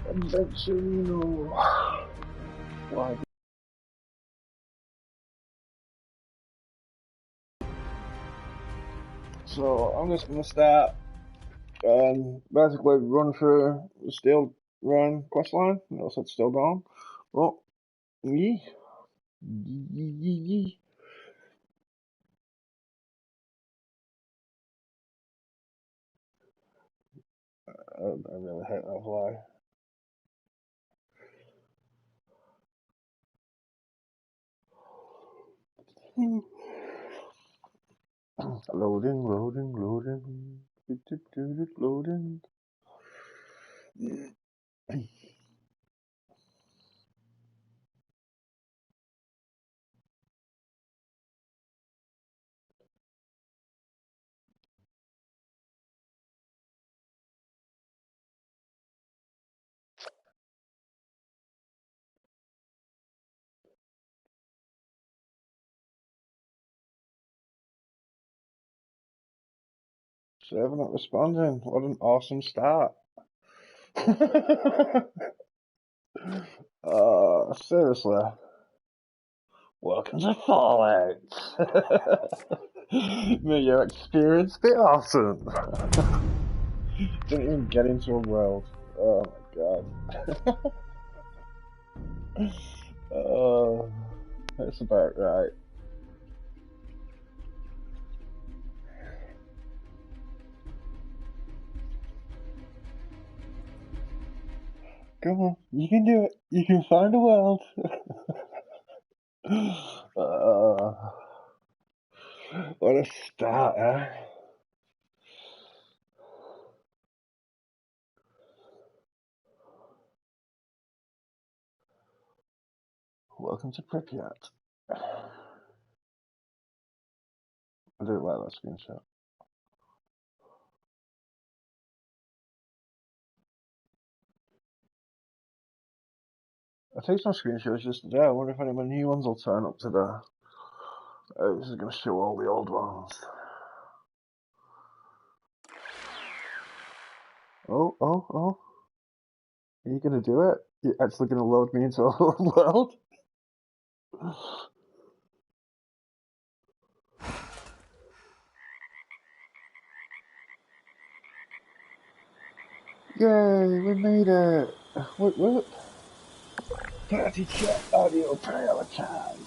Adventurino. Why? So I'm just gonna start basically run through the Steel Run questline. Notice it's still gone. Oh, yee. Yee. I really hate that fly. Loading, loading, loading. Loading. 7 not responding. What an awesome start. Seriously. Welcome to Fallout. May your experience be awesome. Didn't even get into a world. Oh my god. That's about right. Come on, you can do it. You can find a world. What a start, eh? Welcome to Pripyat. I do like that screenshot. I take some screenshots just today. I wonder if any of my new ones will turn up today. This is going to show all the old ones. Oh. Are you going to do it? You're actually going to load me into a whole world? Yay, we made it! What? Party chat audio prioritized.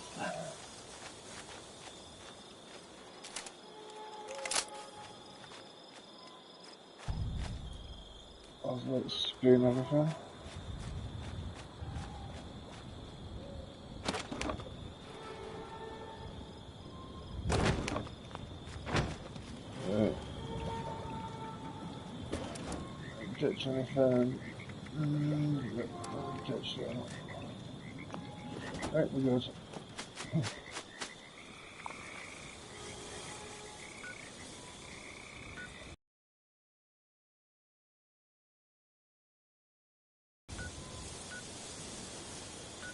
Let's stream everything. Touch anything. Touch that. Right, we go.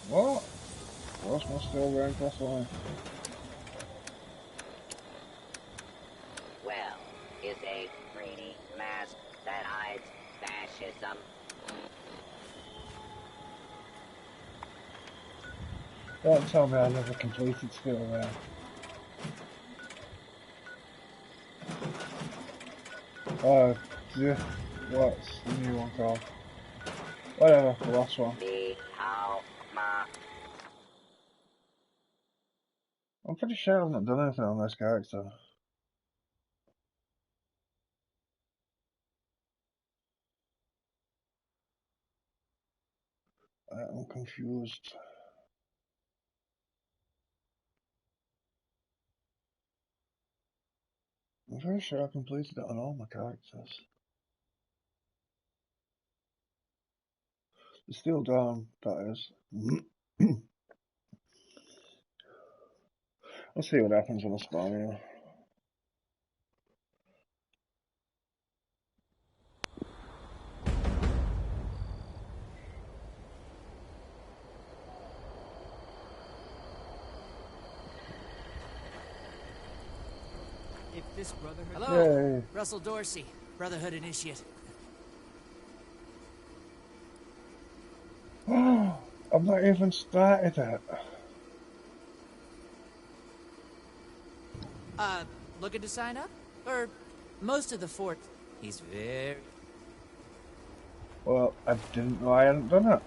What? What's my still wearing across the line? Well, is a 3D mask that hides fascism. Don't tell me I never completed Still Around. Yeah. What's the new one called? Whatever, the last one. I'm pretty sure I've not done anything on this character. I'm confused. I'm very sure I completed it on all my characters. The Steel Dawn, that is. Let's see what happens when I spawn here. If this brotherhood... Hello, yay. Russell Dorsey, Brotherhood Initiate. not even started it. Looking to sign up? Or most of the fort? He's very... Well, I didn't know I hadn't done it.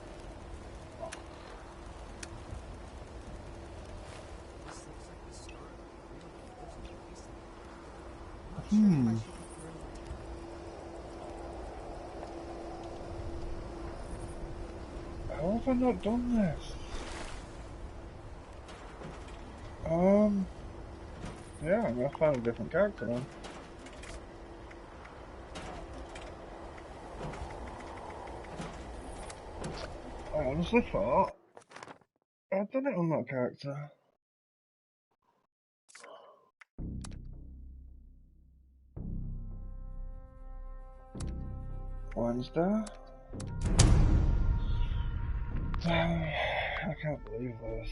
This looks like the start of a real personal piece. Hmm. How have I not done this? Yeah, I'm gonna find a different character then. I honestly thought I'd done it on that character. Wednesday? I can't believe this.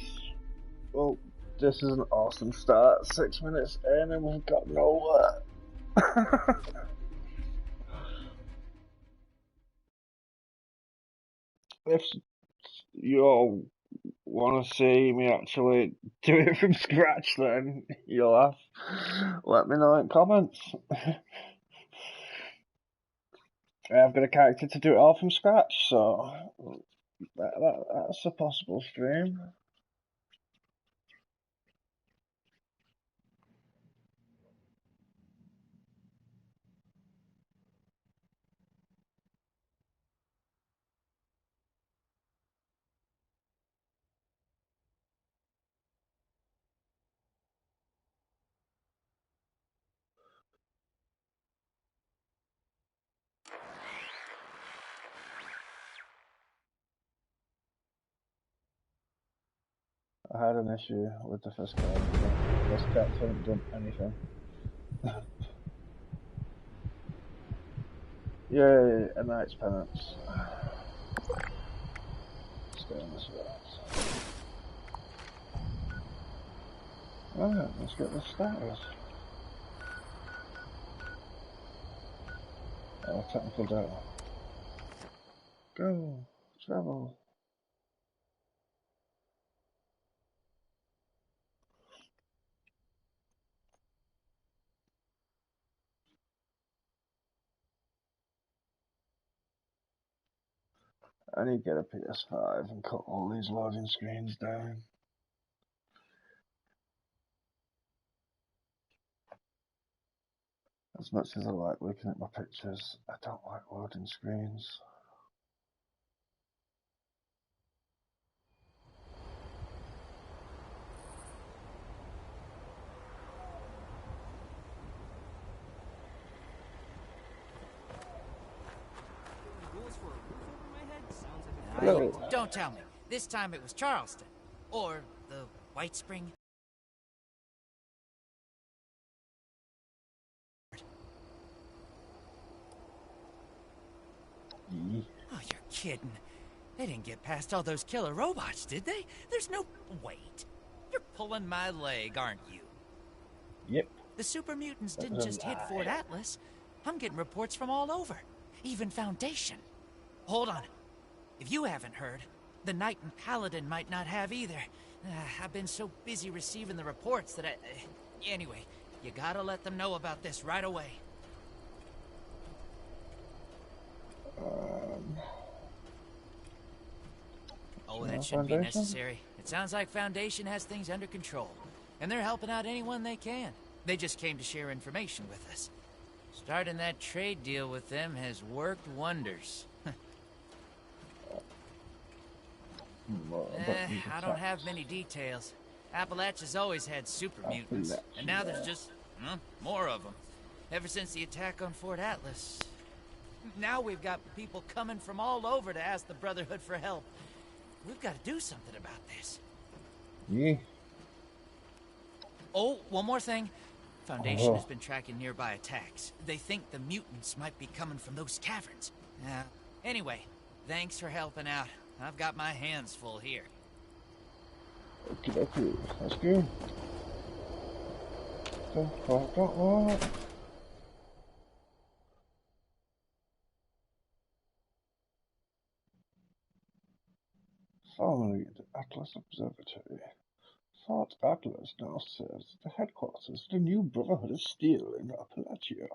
Well, this is an awesome start. 6 minutes in and we've got nowhere. If you all want to see me actually do it from scratch, then you'll have let me know in comments. I've got a character to do it all from scratch, so that's a possible stream. I had an issue with the first character. This character hasn't done anything. Yay, a knight's penance. Stay on this route. Alright, let's get this started. Oh, technical data. Go, travel. I need to get a PS5 and cut all these loading screens down. As much as I like looking at my pictures, I don't like loading screens. Hello. Don't tell me. This time it was Charleston. Or the White Spring. Yeah. Oh, you're kidding. They didn't get past all those killer robots, did they? There's no... Wait. You're pulling my leg, aren't you? Yep. The super mutants didn't just hit Fort Atlas. I'm getting reports from all over. Even Foundation. Hold on. If you haven't heard, the Knight and Paladin might not have either. I've been so busy receiving the reports that anyway, you gotta let them know about this right away. Oh, that shouldn't be necessary. It sounds like Foundation has things under control. And they're helping out anyone they can. They just came to share information with us. Starting that trade deal with them has worked wonders. I don't have many details. Appalachia's always had super mutants. And now there's just, more of them. Ever since the attack on Fort Atlas. Now we've got people coming from all over to ask the Brotherhood for help. We've got to do something about this. Yeah. Oh, one more thing. Foundation has been tracking nearby attacks. They think the mutants might be coming from those caverns. Anyway, thanks for helping out. I've got my hands full here. Okay, that's good. Formerly the Atlas Observatory. Fort Atlas now serves as the headquarters of the new Brotherhood of Steel in Appalachia.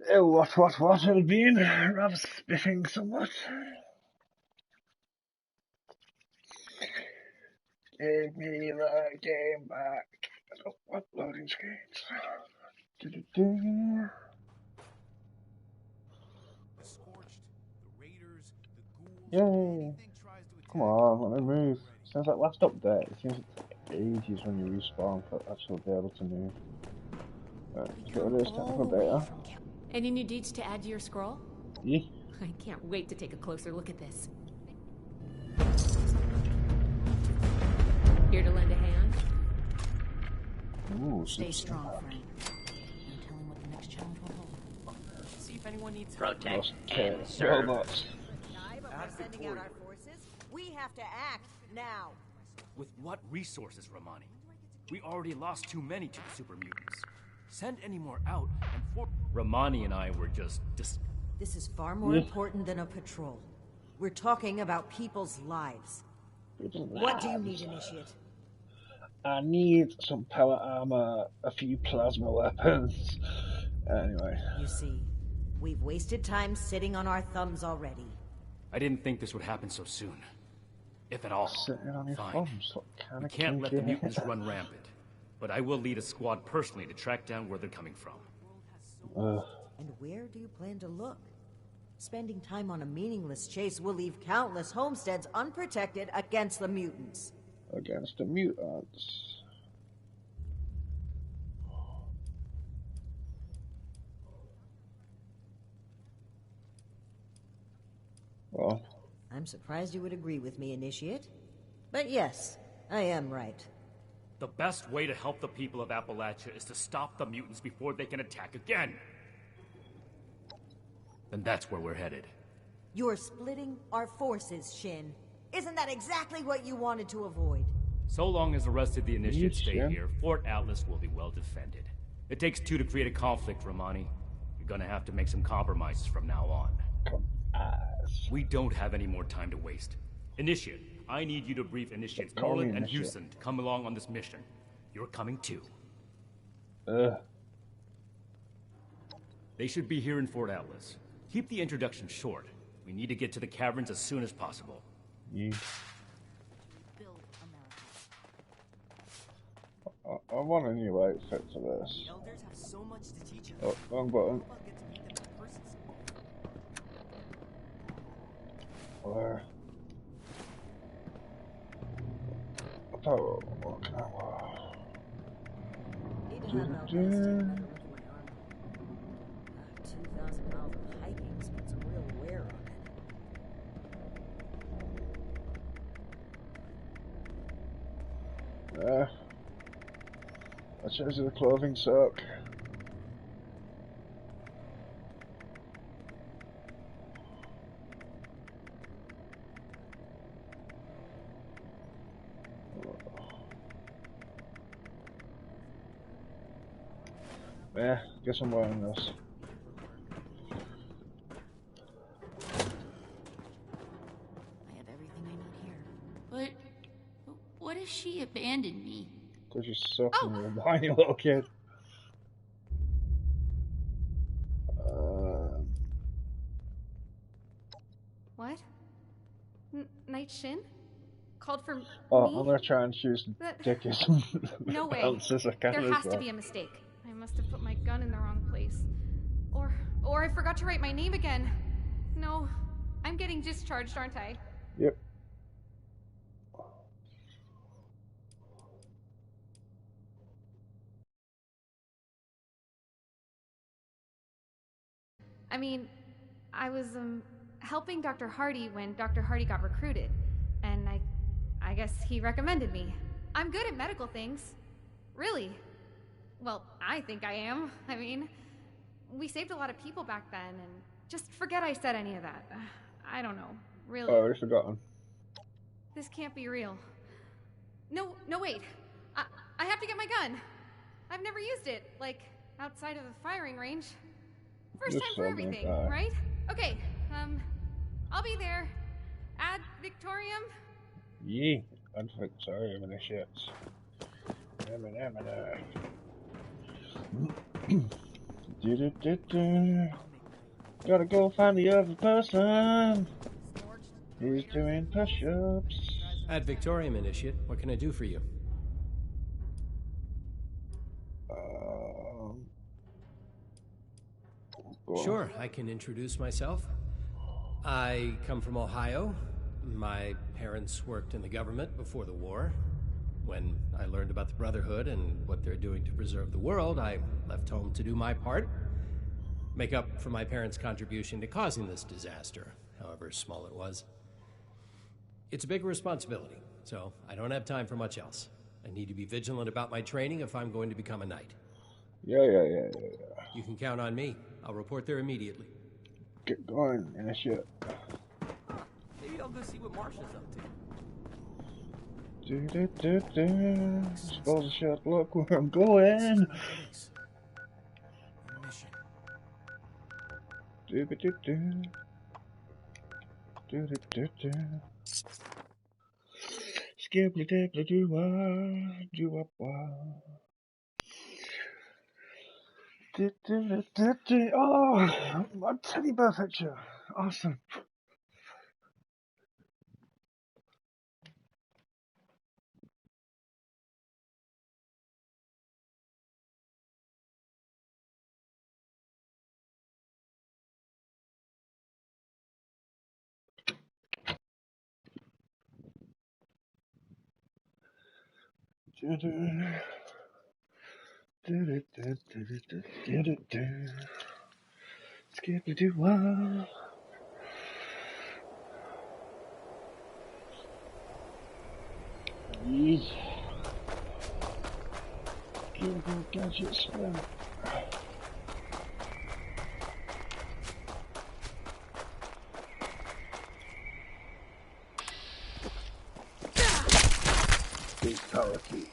What had been rather spiffing somewhat. Give me the game back. Oh, what loading screens? The Scorched, the Raiders, the Ghouls, Yay! anything tries to attack Come on, let me move. Since that last update, it seems to take ages when you respawn for actually be able to move. Let's get rid of this technical data. Any new deeds to add to your scroll? Yeah. I can't wait to take a closer look at this. Here to lend a hand? Ooh, Stay strong, friend. No telling what the next challenge will hold. See if anyone needs help. Protect and serve. robots. Sending out our forces. We have to act now. With what resources, Romani? We already lost too many to the super mutants. Send any more out, and Romani and I were just This is far more important than a patrol. We're talking about people's lives. What do you need, Initiate? I need some power armor, a few plasma weapons. Anyway. You see, we've wasted time sitting on our thumbs already. I didn't think this would happen so soon. If at all. Sitting on your Fine. thumbs, what kind We of can't let the kinky- mutants run rampant. But I will lead a squad personally to track down where they're coming from. And where do you plan to look? Spending time on a meaningless chase will leave countless homesteads unprotected against the mutants. Against the mutants. Well, I'm surprised you would agree with me, Initiate. But yes, I am right. The best way to help the people of Appalachia is to stop the mutants before they can attack again. And that's where we're headed. You're splitting our forces, Shin. Isn't that exactly what you wanted to avoid? So long as the rest of the initiates stay Yeah. here, Fort Atlas will be well defended. It takes two to create a conflict, Romani. You're gonna have to make some compromises from now on. We don't have any more time to waste. Initiate, I need you to brief Initiates Call me Nolan and Initiate. Houston to come along on this mission. You're coming too. ugh. They should be here in Fort Atlas. Keep the introduction short. We need to get to the caverns as soon as possible. You. Build America. I want a new outfit to this. Elders have so much to teach us. Oh, wrong button. I'll get to meet them in person someday. Where? Oh, okay. Need to have an alchemist take another look at my armor. 2,000 miles of hiking's put some real wear on it. There. That shows you the clothing sock. Yeah, guess I'm wearing this. I have everything I need here. But what if she abandoned me? Because you're sucking your whiny little kid. What? Night Shin? Called for Oh, me? I'm gonna try and choose That- dickiest No way. answers I can There as has to well. be a mistake. I must have put my gun in the wrong place. Or I forgot to write my name again. No, I'm getting discharged, aren't I? Yep. I mean, I was helping Dr. Hardy when Dr. Hardy got recruited, and I guess he recommended me. I'm good at medical things. Really. Well, I think I am. I mean, we saved a lot of people back then, and just forget I said any of that. I don't know. Really. Oh, I've forgotten. This can't be real. No, wait. I have to get my gun. I've never used it, like, outside of the firing range. First You're time for so everything, bad. right? Okay, I'll be there. Ad Victorium, Yeah, sorry, I'm in the shits. Gotta go find the other person. He's doing push-ups. Ad Victoriam, Initiate. What can I do for you? Sure, I can introduce myself. I come from Ohio. My parents worked in the government before the war. When I learned about the Brotherhood and what they're doing to preserve the world, I left home to do my part. Make up for my parents' contribution to causing this disaster, however small it was. It's a big responsibility, so I don't have time for much else. I need to be vigilant about my training if I'm going to become a knight. Yeah. You can count on me. I'll report there immediately. Get going, Initiate. Maybe I'll go see what Marsha's up to. Supposed to shut look where I'm going. Skibbly dibbly doo-wah. Oh, my teddy bear picture. Awesome. Skibbly doo-wah. Yes. Gilbert Gadget Spin. Big power key.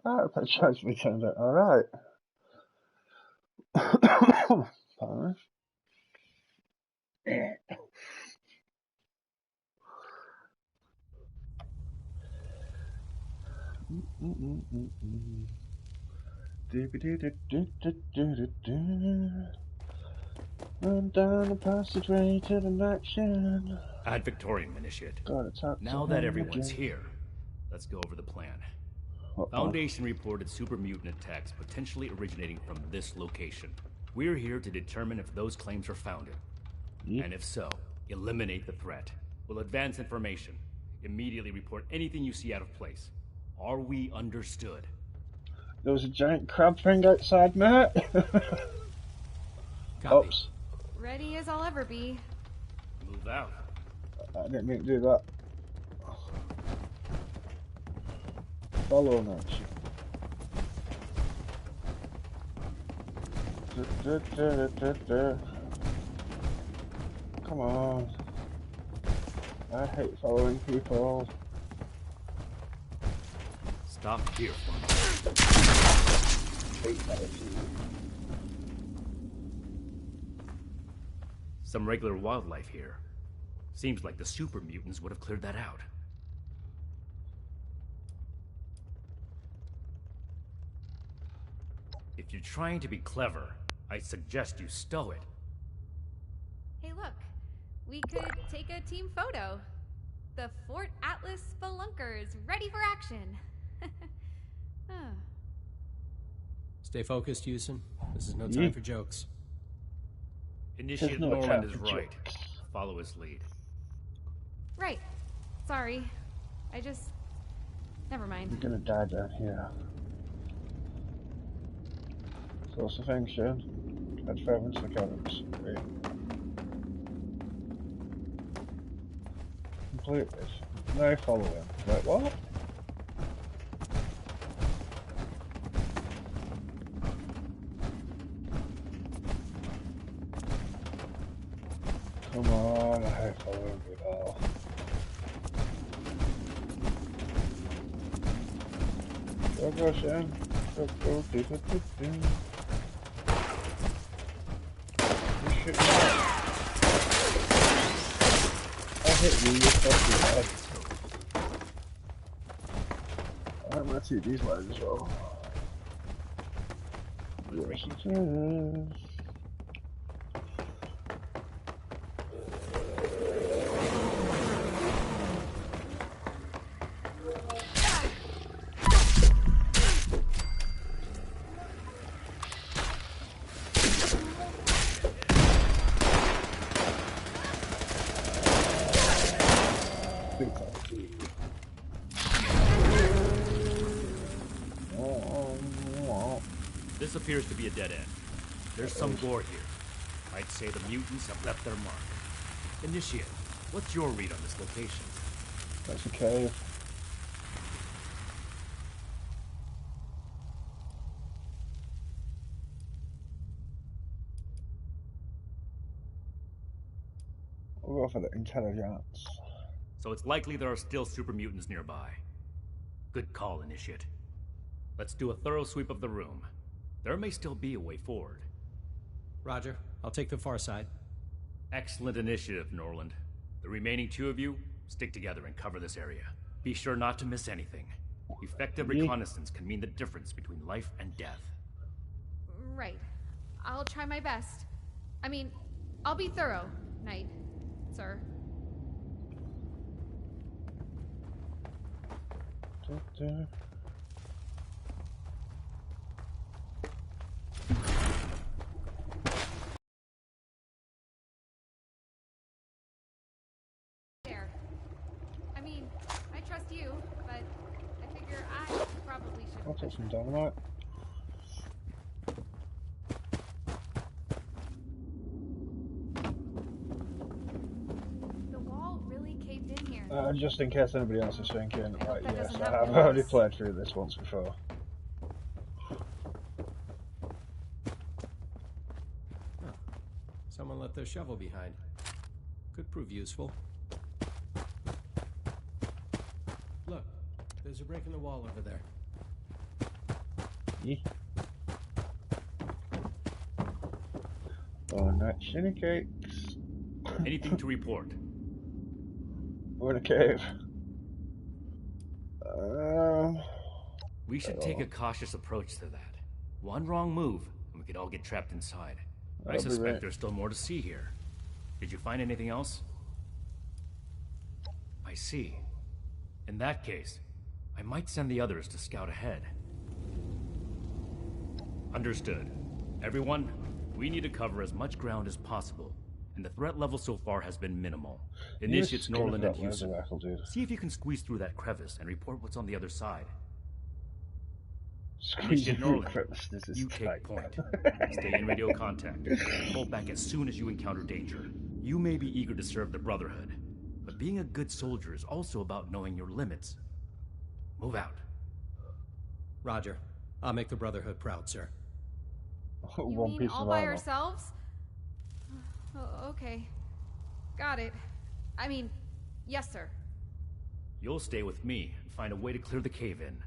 Alright, that shows me turned out alright. Pardon. Run down the passageway to the night shed. Ad Victoriam, Initiate. Now that everyone's here, let's go over the plan. Foundation reported super mutant attacks potentially originating from this location. We're here to determine if those claims are founded. And if so, eliminate the threat. We'll advance information. Immediately report anything you see out of place. Are we understood? There was a giant crab thing outside, Matt. Oops. Ready as I'll ever be. Move out. I didn't mean to do that. Follow me. Come on. I hate following people. Stop here. Some regular wildlife here. Seems like the super mutants would have cleared that out. If you're trying to be clever, I suggest you stow it. Hey, look. We could take a team photo. The Fort Atlas Spelunkers, ready for action. Stay focused, Houston. This is no time for jokes. Initiate Norman is right. Follow his lead. Right. Sorry. Never mind. You're gonna die down here. So what's the thing, Shane? Add fragments to cabins. Great. Complete this. Now follow him. Wait, what? Come on, I follow him at all. Go, Shane. Go, do. shoot me. I hit you, you're fucking dead. I'm gonna see these lights as well. Yes, it is. This appears to be a dead end. There's some gore here. I'd say the mutants have left their mark. Initiate, what's your read on this location? That's a cave. We'll go for the intelligence. So it's likely there are still super mutants nearby. Good call, Initiate. Let's do a thorough sweep of the room. There may still be a way forward. Roger. I'll take the far side. Excellent initiative, Norland. The remaining two of you, stick together and cover this area. Be sure not to miss anything. Effective reconnaissance can mean the difference between life and death. Right. I'll try my best. I mean, I'll be thorough, Knight, sir. There. I mean, I trust you, but I figure I probably should. I'll take some dynamite. The wall really caved in here. Just in case anybody else is thinking, yes, I have already played through this once before. Someone left their shovel behind. Could prove useful. Look, there's a break in the wall over there. Yeah. Oh, night shinny cakes. Anything to report? We're in a cave. We should take a cautious approach to that. One wrong move, and we could all get trapped inside. I suspect there's still more to see here. Did you find anything else? I see. In that case, I might send the others to scout ahead. Understood. Everyone, we need to cover as much ground as possible, and the threat level so far has been minimal. Initiates Norland and Houston. See if you can squeeze through that crevice and report what's on the other side. Initiate Norland, you take point. Stay in radio contact. Pull back as soon as you encounter danger. You may be eager to serve the Brotherhood, but being a good soldier is also about knowing your limits. Move out. Roger. I'll make the Brotherhood proud, sir. You mean all by ourselves? Oh, okay. Got it. I mean, yes, sir. You'll stay with me and find a way to clear the cave-in.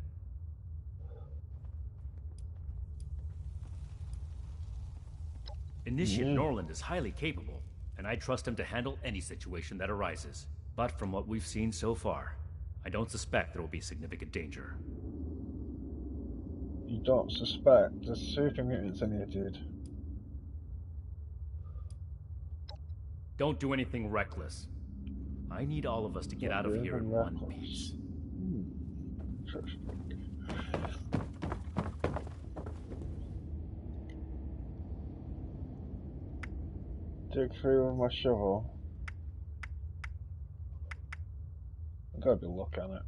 Initiate Norland is highly capable, and I trust him to handle any situation that arises. But from what we've seen so far, I don't suspect there will be significant danger. You don't suspect? The super mutants in here, dude. Don't do anything reckless. I need all of us to get out of here in one piece. Dig through with my shovel. I've got a bit of luck on it.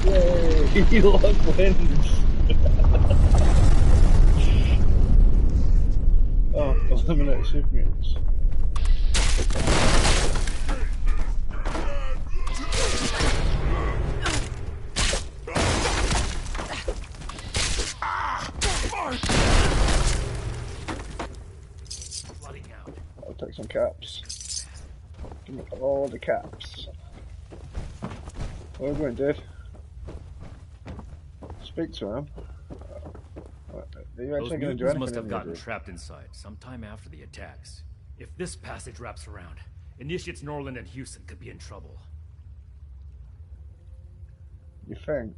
Yay! Luck wins! Oh, eliminate super mutants. I'll take some caps. Give me all the caps. Where are we going, dude? Speak to him. Those mutants must have gotten trapped inside sometime after the attacks. If this passage wraps around, Initiates Norland and Houston could be in trouble. You think?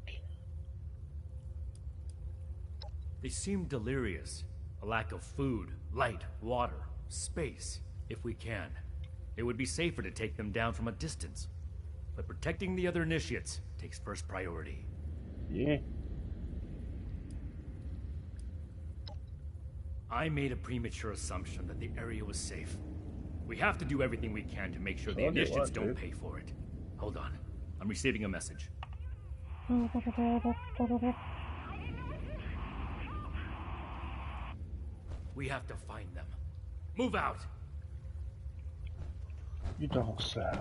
They seem delirious. A lack of food, light, water, space. If we can, it would be safer to take them down from a distance. But protecting the other Initiates takes first priority. Yeah. I made a premature assumption that the area was safe. We have to do everything we can to make sure the Initiates don't pay for it. Hold on. I'm receiving a message. We have to find them. Move out! You don't say.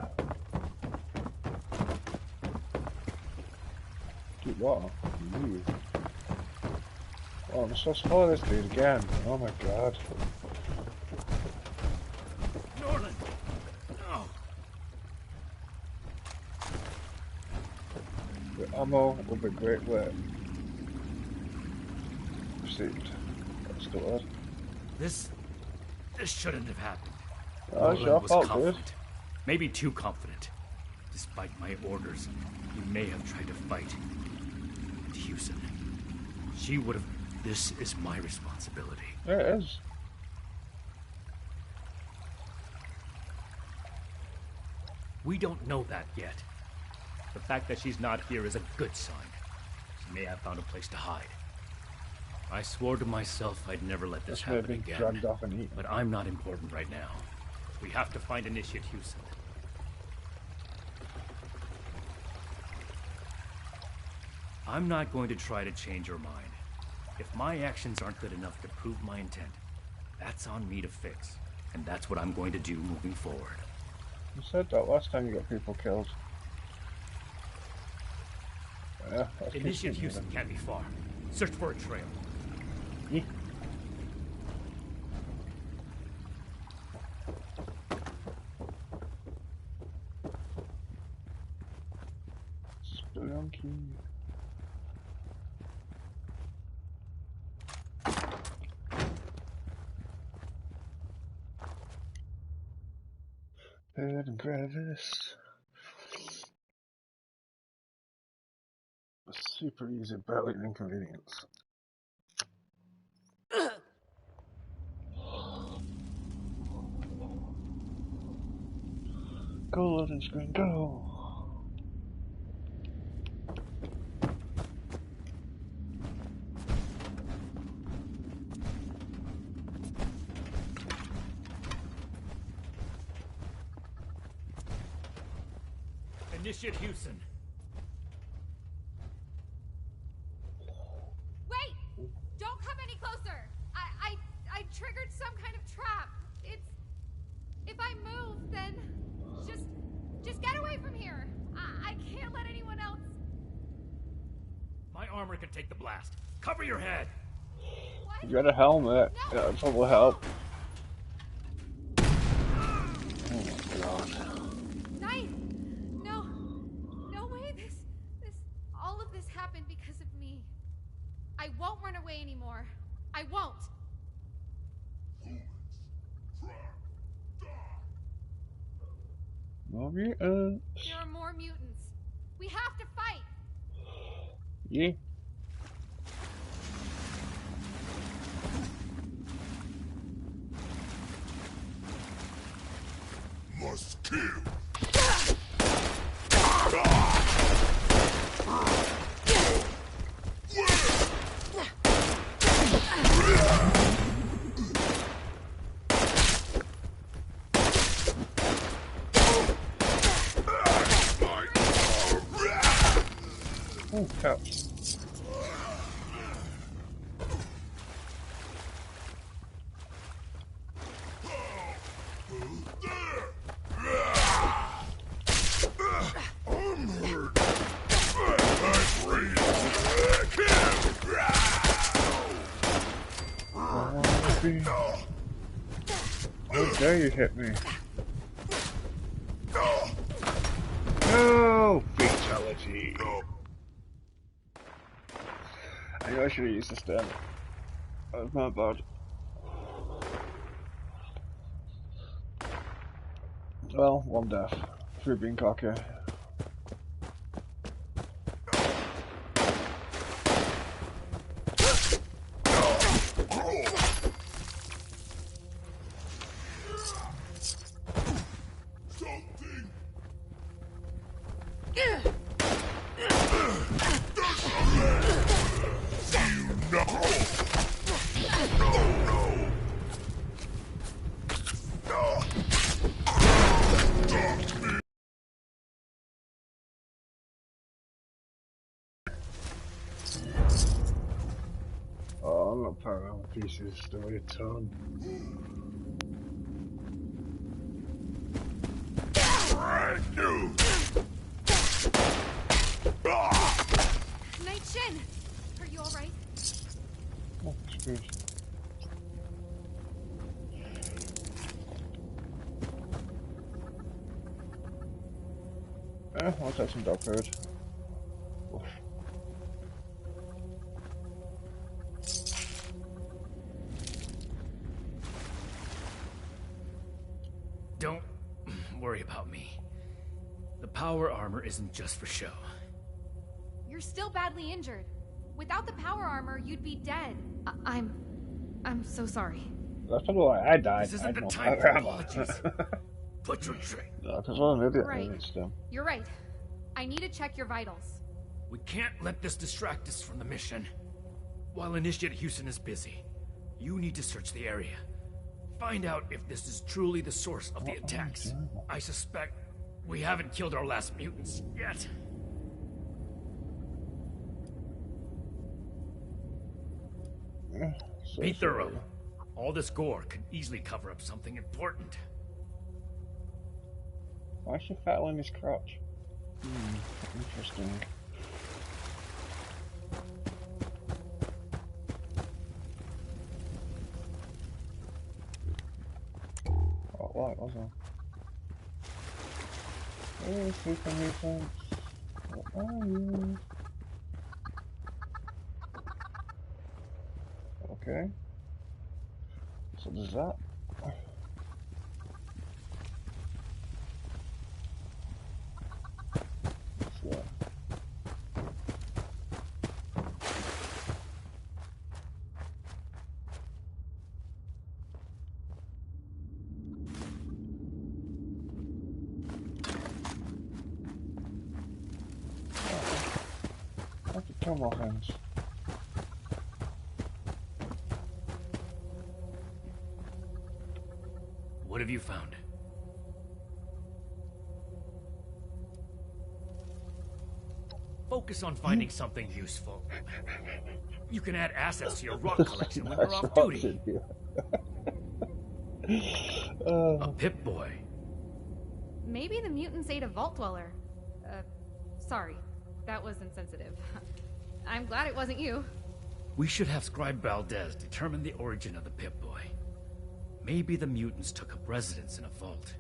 Dude, what? You. Oh, I'm supposed to follow this dude again. Oh my god. Norland! Oh. The ammo will be great work. Received. That's the word. This shouldn't have happened. Oh, it's your fault, dude. Maybe too confident. Despite my orders, he may have tried to fight. And Houston, she would have... This is my responsibility. Yeah, it is. We don't know that yet. The fact that she's not here is a good sign. She may have found a place to hide. I swore to myself I'd never let this happen again. Dragged off and eaten. But I'm not important right now. We have to find Initiate Houston. I'm not going to try to change her mind. If my actions aren't good enough to prove my intent, that's on me to fix. And that's what I'm going to do moving forward. You said that last time you got people killed. Yeah, Initiate Houston can't be far. Search for a trail. Yeah. Spelunky. Bed and crevice. A super easy, barely an inconvenience. Go loading screen, go! Initiate Houston. Wait! Don't come any closer! I triggered some kind of trap. It's... If I move, then... Just get away from here. I can't let anyone else... My armor can take the blast. Cover your head! What? You got a helmet. No. Yeah, that will help. Oh my god. Knight! No way all of this happened because of me. I won't run away anymore. I won't. More mutants. There are more mutants. We have to fight. Yeah. Must kill. Oh, cow. How dare you hit me? No! Fatality. I know I should have used this then. That's my bad. Well, one death. Through being cocky. Oh, I'm not power pieces the way a ton. Night Shin! Are you alright? Oh, screwed. I'll take some dog food. Oof. Don't worry about me. The power armor isn't just for show. You're still badly injured. Without the power armor, you'd be dead. I'm so sorry. That's probably why I died. This isn't I the had no time power for armor. apologies. Put your tray. No, because I'm an idiot. Right. It's dumb. You're right. I need to check your vitals. We can't let this distract us from the mission. While Initiate Houston is busy, you need to search the area. Find out if this is truly the source of the attacks. I suspect we haven't killed our last mutants yet. Yeah, so Be thorough. All this gore could easily cover up something important. Why is she fat in his crotch? Interesting. Oh, what was that? Hey, super mutants. What are you? Okay. So does that? What's that? I have to kill more things. What have you found? Focus on finding something useful. You can add assets to your rock collection when you're off duty. A Pip-Boy. Maybe the mutants ate a vault dweller. Sorry. That was insensitive. I'm glad it wasn't you. We should have Scribe Valdez determine the origin of the Pip-Boy. Maybe the mutants took up residence in a vault.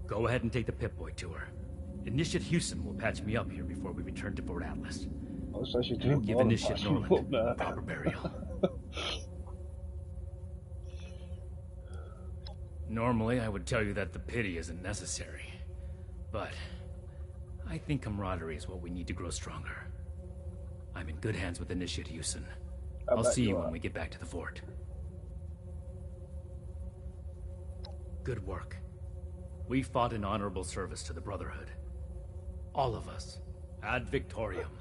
Go ahead and take the Pip-Boy tour. Initiate Houston will patch me up here before we return to Fort Atlas. Oh, so she's And doing we'll give more than Initiate patching Norland up now. a proper burial. Normally, I would tell you that the pity isn't necessary. But I think camaraderie is what we need to grow stronger. I'm in good hands with Initiate Houston. I'll see you when we get back to the fort. Good work. We fought in honorable service to the Brotherhood. All of us. Ad Victoriam.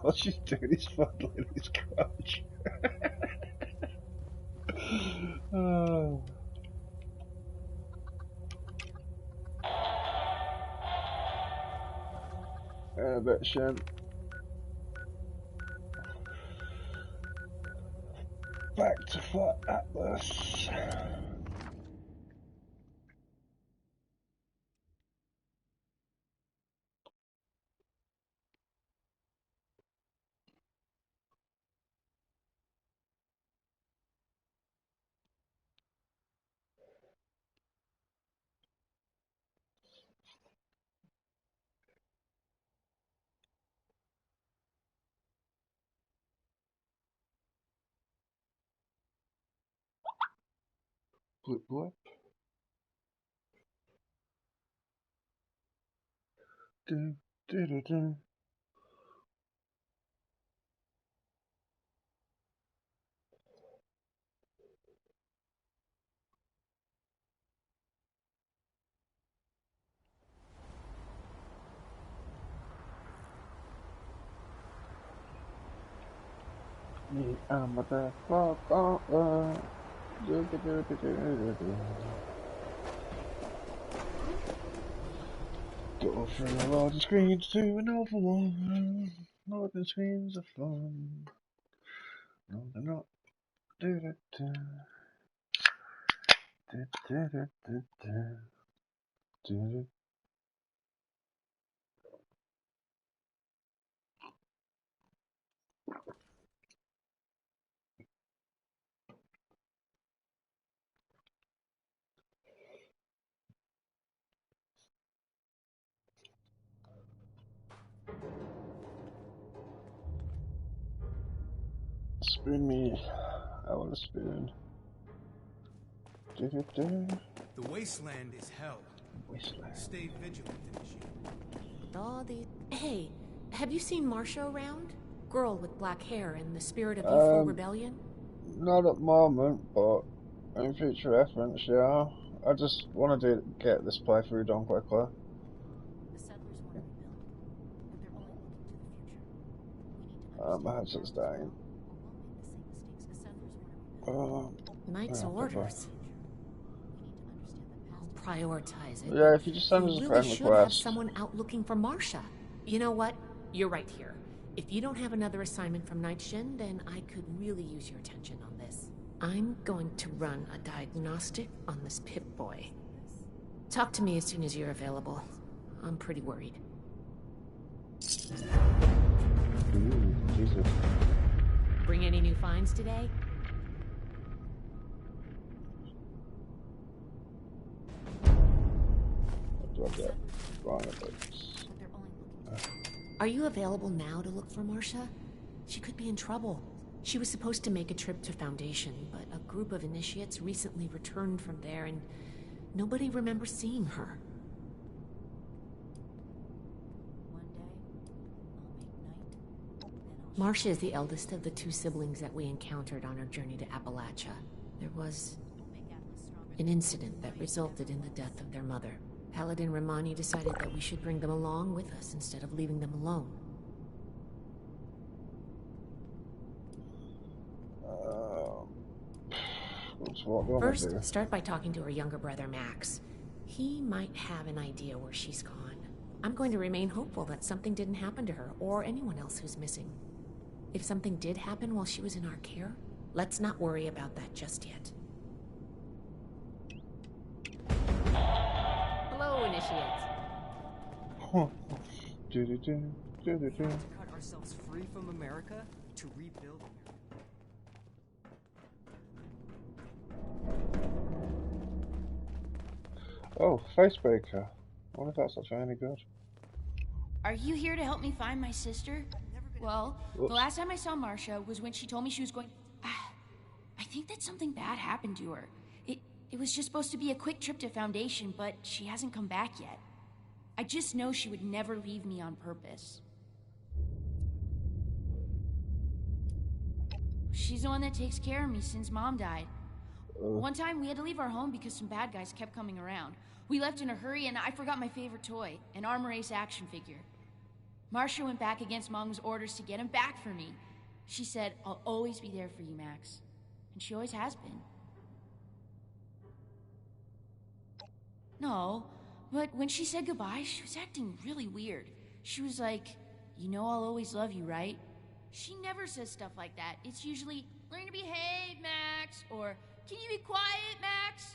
All she's doing is fondling his crotch. Oh. A bit Shin. Back to Fort Atlas. Blip blip. Do do do do. Me, I'm a bad fuck. Do do do do do do. Go from the loading screens to an oval one. Loading screens are fun. No, they're not. Do do do. Do do do do do. Do. Spoon me. I want a spoon. Do do do. The wasteland is hell. Wasteland. Stay vigilant, Initiate. With all these... Hey, have you seen Marcia around? Girl with black hair and the spirit of youthful rebellion? Not at the moment, but in future reference, yeah. I just want to get this playthrough done quickly. The settlers want to rebuild, but they're only looking to the future. We need to My headset's dying. Knight's orders. I'll prioritize it. Yeah, if you just send us a friend request. request. Have someone out looking for Marcia. You know what? You're right here. If you don't have another assignment from Night Shin, then I could really use your attention on this. I'm going to run a diagnostic on this Pip-Boy. Talk to me as soon as you're available. I'm pretty worried. Ooh, Jesus. Bring any new finds today? What do I get? Wrong effects. Are you available now to look for Marcia? She could be in trouble. She was supposed to make a trip to Foundation, but a group of initiates recently returned from there and nobody remembers seeing her. Marcia is the eldest of the two siblings that we encountered on our journey to Appalachia. There was an incident that resulted in the death of their mother. Paladin Romani decided that we should bring them along with us instead of leaving them alone. First, start by talking to her younger brother, Max. He might have an idea where she's gone. I'm going to remain hopeful that something didn't happen to her or anyone else who's missing. If something did happen while she was in our care, let's not worry about that just yet. Hello, initiates. To cut ourselves free from America to rebuild America. Oh, Facebreaker. I wonder if that's actually any good. Are you here to help me find my sister? Well, the last time I saw Marcia was when she told me she was going... I think that something bad happened to her. It was just supposed to be a quick trip to Foundation, but she hasn't come back yet. I just know she would never leave me on purpose. She's the one that takes care of me since Mom died. One time we had to leave our home because some bad guys kept coming around. We left in a hurry and I forgot my favorite toy, an Armor Ace action figure. Marcia went back against Mom's orders to get him back for me. She said, "I'll always be there for you, Max." And she always has been. No, but when she said goodbye, she was acting really weird. She was like, "You know I'll always love you, right?" She never says stuff like that. It's usually, "Learn to behave, Max," or "Can you be quiet, Max?"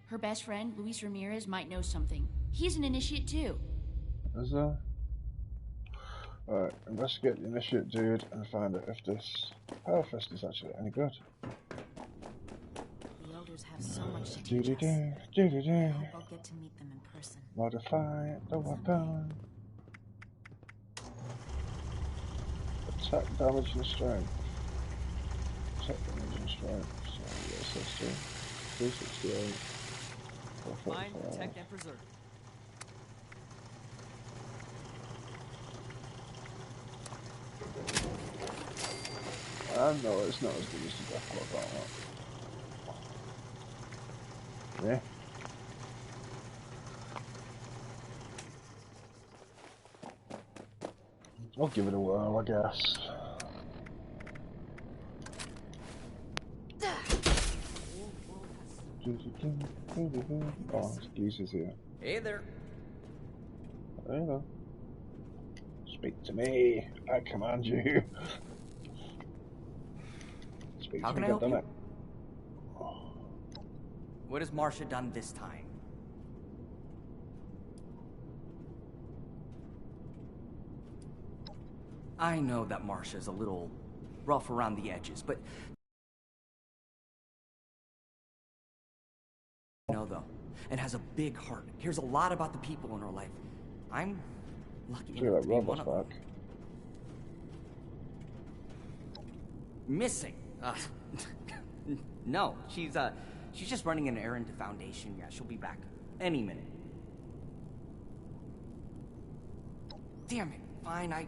Her best friend, Luis Ramirez, might know something. He's an initiate too. Is there? Alright, investigate the initiate dude and find out if this Power Fist is actually any good. The elders have so much to teach us. I hope I'll get to meet them in person. Modify the weapon. Attack, damage, and strength. Attack, damage, and strength. So, yes, let's do. 368. Find, protect, and preserve. I know it's not as good as the Death Club on that. Yeah. I'll give it a whirl, I guess. Oh, Jesus here. Hey there. There you go. Speak to me. I command you. Speak How to can me, I help you? goddammit. What has Marcia done this time? I know that Marcia's a little rough around the edges, but though, and has a big heart, cares a lot about the people in her life. I'm lucky enough to be one of them. Missing? No, she's just running an errand to Foundation. Yeah, she'll be back any minute. Damn it, fine, I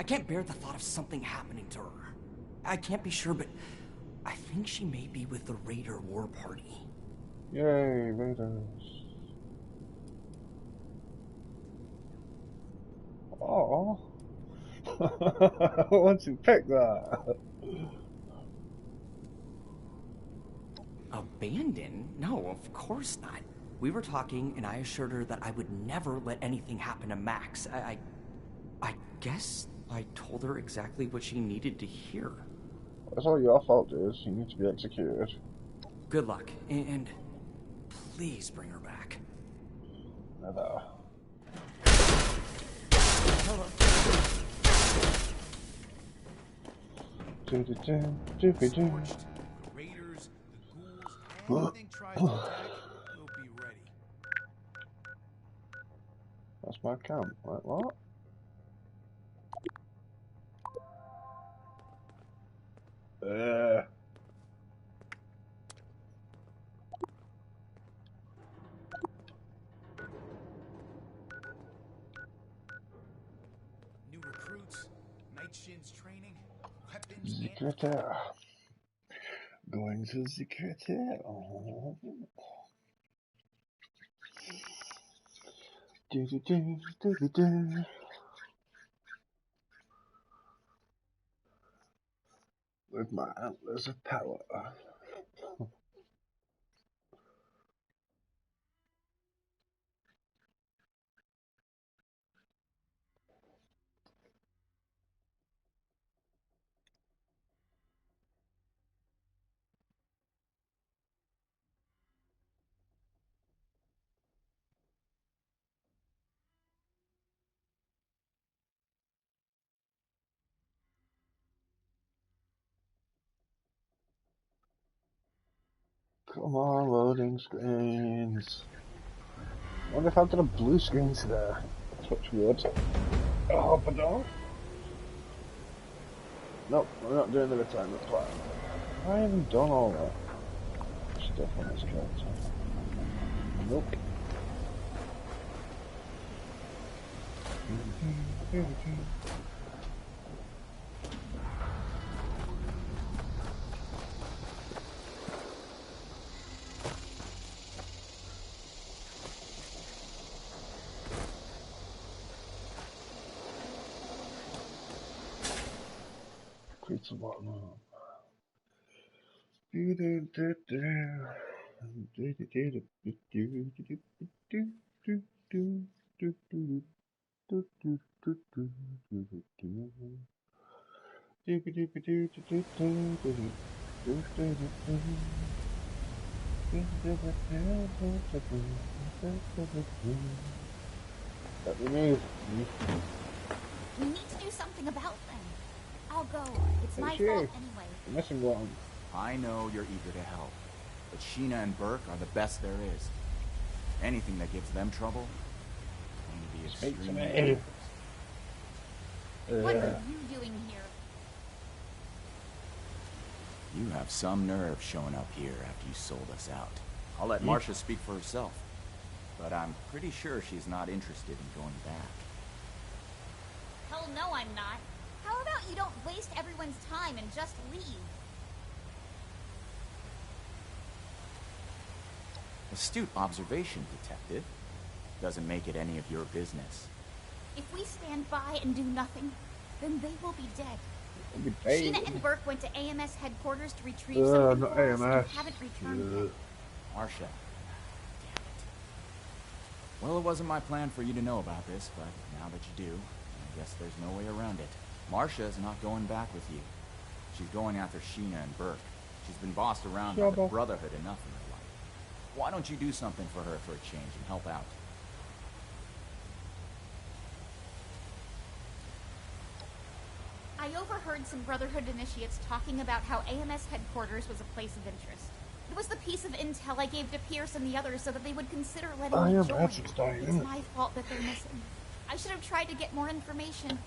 can't bear the thought of something happening to her. I can't be sure, but I think she may be with the Raider War Party. Yay, Raiders. Oh. Once you pick that. Abandon? No, of course not. We were talking, and I assured her that I would never let anything happen to Max. I guess I told her exactly what she needed to hear. That's all your fault, dude. You need to be executed. Good luck, and please bring her back. Never. Scorched, the raiders, the ghouls, anything tries to attack, we'll be ready. That's my camp. Like, what? New recruits, Night Shin's training, weapons, Secretaire. Going to Secretaire. Oh. With my antlers of power. Come on, loading screens. I wonder if I've got a blue screen today. Touch wood. I hope I don't. Nope, we're not doing the retirement plan. I haven't done all that stuff on this character. Nope. Creates a lot of room. Let me move. We need to do something about them. I'll go. It's my fault anyway. You're missing one. I know you're eager to help, but Sheena and Burke are the best there is. Anything that gives them trouble, going to be extremely. What are you doing here? You have some nerve showing up here after you sold us out. I'll let Marcia speak for herself, but I'm pretty sure she's not interested in going back. Hell no, I'm not. How about you don't waste everyone's time and just leave? Astute observation, Detective. Doesn't make it any of your business. If we stand by and do nothing, then they will be dead. Hey. Sheena and Burke went to AMS headquarters to retrieve something not for us AMS. and haven't returned yet. Marcia. Damn it. Well, it wasn't my plan for you to know about this, but now that you do, I guess there's no way around it. Marcia is not going back with you. She's going after Sheena and Burke. She's been bossed around by the Brotherhood enough in her life. Why don't you do something for her for a change and help out? I overheard some Brotherhood initiates talking about how AMS headquarters was a place of interest. It was the piece of intel I gave to Pierce and the others so that they would consider letting me join. It's my fault that they're missing. I should have tried to get more information.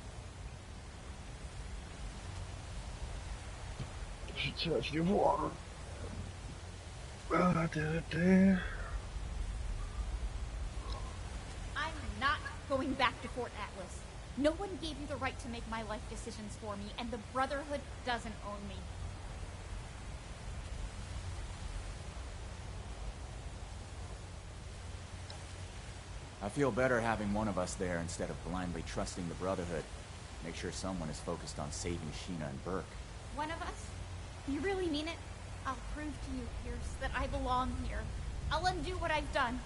She touched your water. I'm not going back to Fort Atlas. No one gave you the right to make my life decisions for me, and the Brotherhood doesn't own me. I feel better having one of us there instead of blindly trusting the Brotherhood. Make sure someone is focused on saving Sheena and Burke. One of us? You really mean it? I'll prove to you, Pierce, that I belong here. I'll undo what I've done.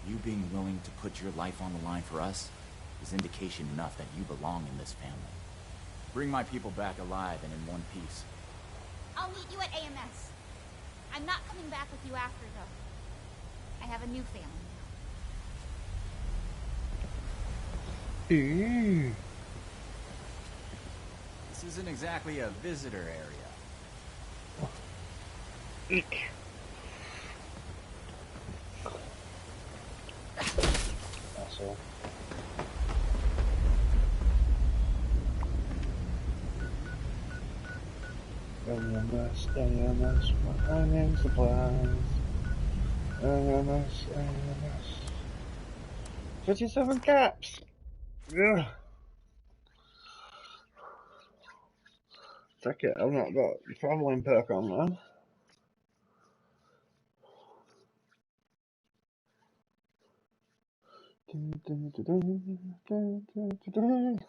You being willing to put your life on the line for us is indication enough that you belong in this family. Bring my people back alive and in one piece. I'll meet you at AMS. I'm not coming back with you after, though. I have a new family now. This isn't exactly a visitor area. Eek. Asshole. AMS, mining supplies. AMS. 57 caps! Yeah. Check it, I've not got the travelling perk on there.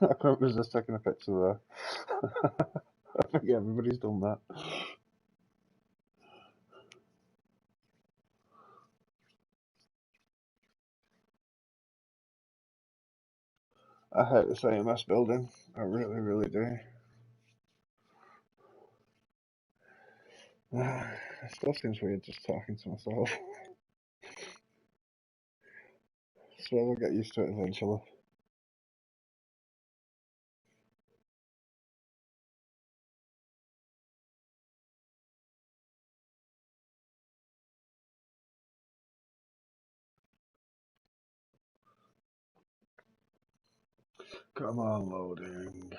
I can't resist taking a picture there. I think everybody's done that. I hate this AMS building. I really, really do. It still seems weird just talking to myself. I swear we'll get used to it eventually. Come on, loading.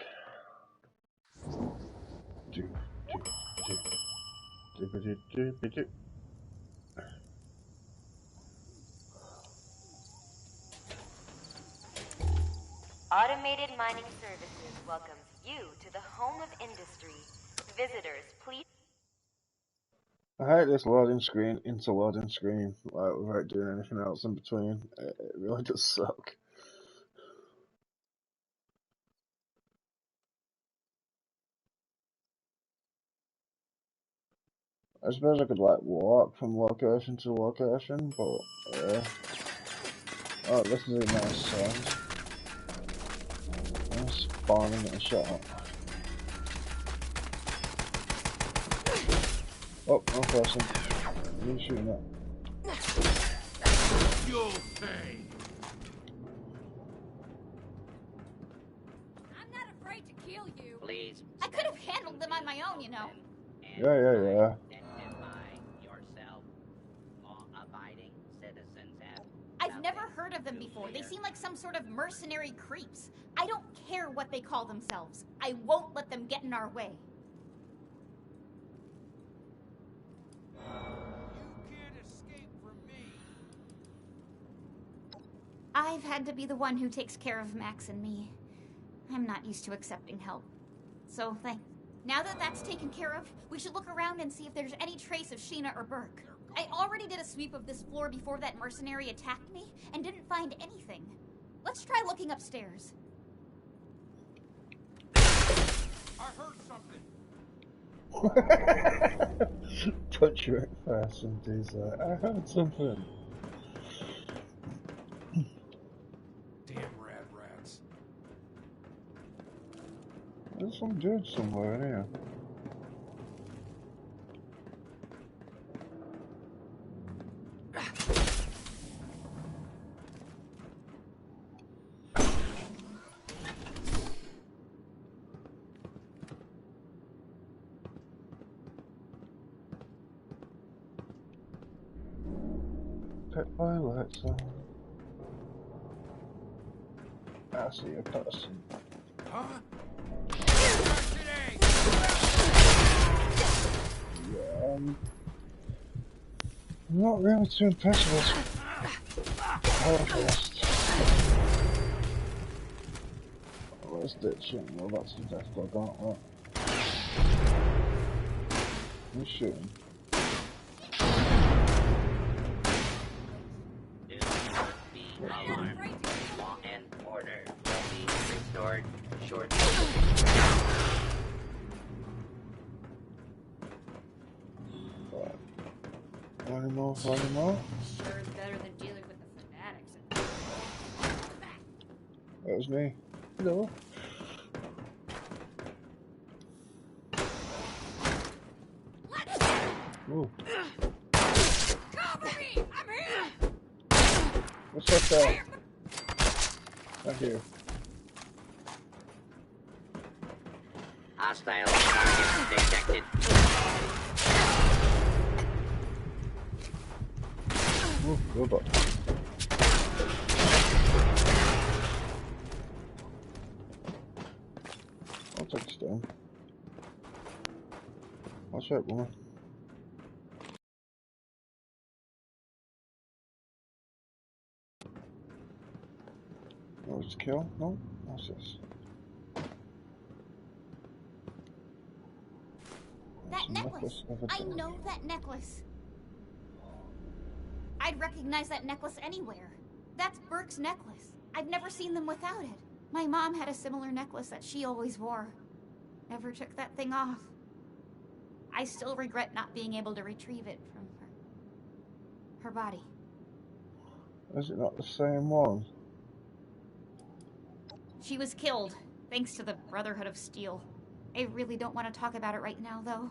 Automated Mining Services welcomes you to the home of industry. Visitors, please. I hate this loading screen into loading screen, like without doing anything else in between. It really does suck. I suppose I could like walk from location to location, but yeah. Oh, this is a nice sound. I'm spawning at a shot. Oh, no person. What are you shooting at? You'll pay. I'm not afraid to kill you. Please. I could have handled them on my own, you know. Yeah. Identify yourself. Law-abiding citizens have... I've never heard of them before. They seem like some sort of mercenary creeps. I don't care what they call themselves. I won't let them get in our way. I've had to be the one who takes care of Max and me. I'm not used to accepting help. So, thanks. Now that that's taken care of, we should look around and see if there's any trace of Sheena or Burke. I already did a sweep of this floor before that mercenary attacked me, and didn't find anything. Let's try looking upstairs. I heard something! Touch your face and he's like, I heard something. Damn rats. There's some dude somewhere in here. Put my lights on. I see a person. Huh? Yeah, I'm not really too impressed with Holocaust. Where's ditching? Well, that's the death dog, aren't we? Who's shooting? Alarm. Law and order will be restored shortly. Any more? Sure is better than dealing with the fanatics. That was me. Hello. Ooh. Cover me! I'm here! What's that? Thank you. Hostile target detected. Ooh, robot. I'll take this down. Watch out, woman. Oh, it's kill? No? What's this? That necklace! I know that necklace! I'd recognize that necklace anywhere. That's Burke's necklace. I've never seen them without it. My mom had a similar necklace that she always wore. Never took that thing off. I still regret not being able to retrieve it from her body. Is it not the same one? She was killed, thanks to the Brotherhood of Steel. I really don't want to talk about it right now, though.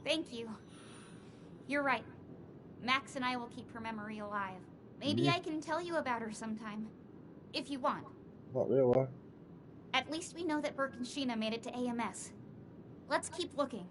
Thank you. You're right. Max and I will keep her memory alive. Maybe I can tell you about her sometime. If you want. Not really. At least we know that Burke and Sheena made it to AMS. Let's keep looking.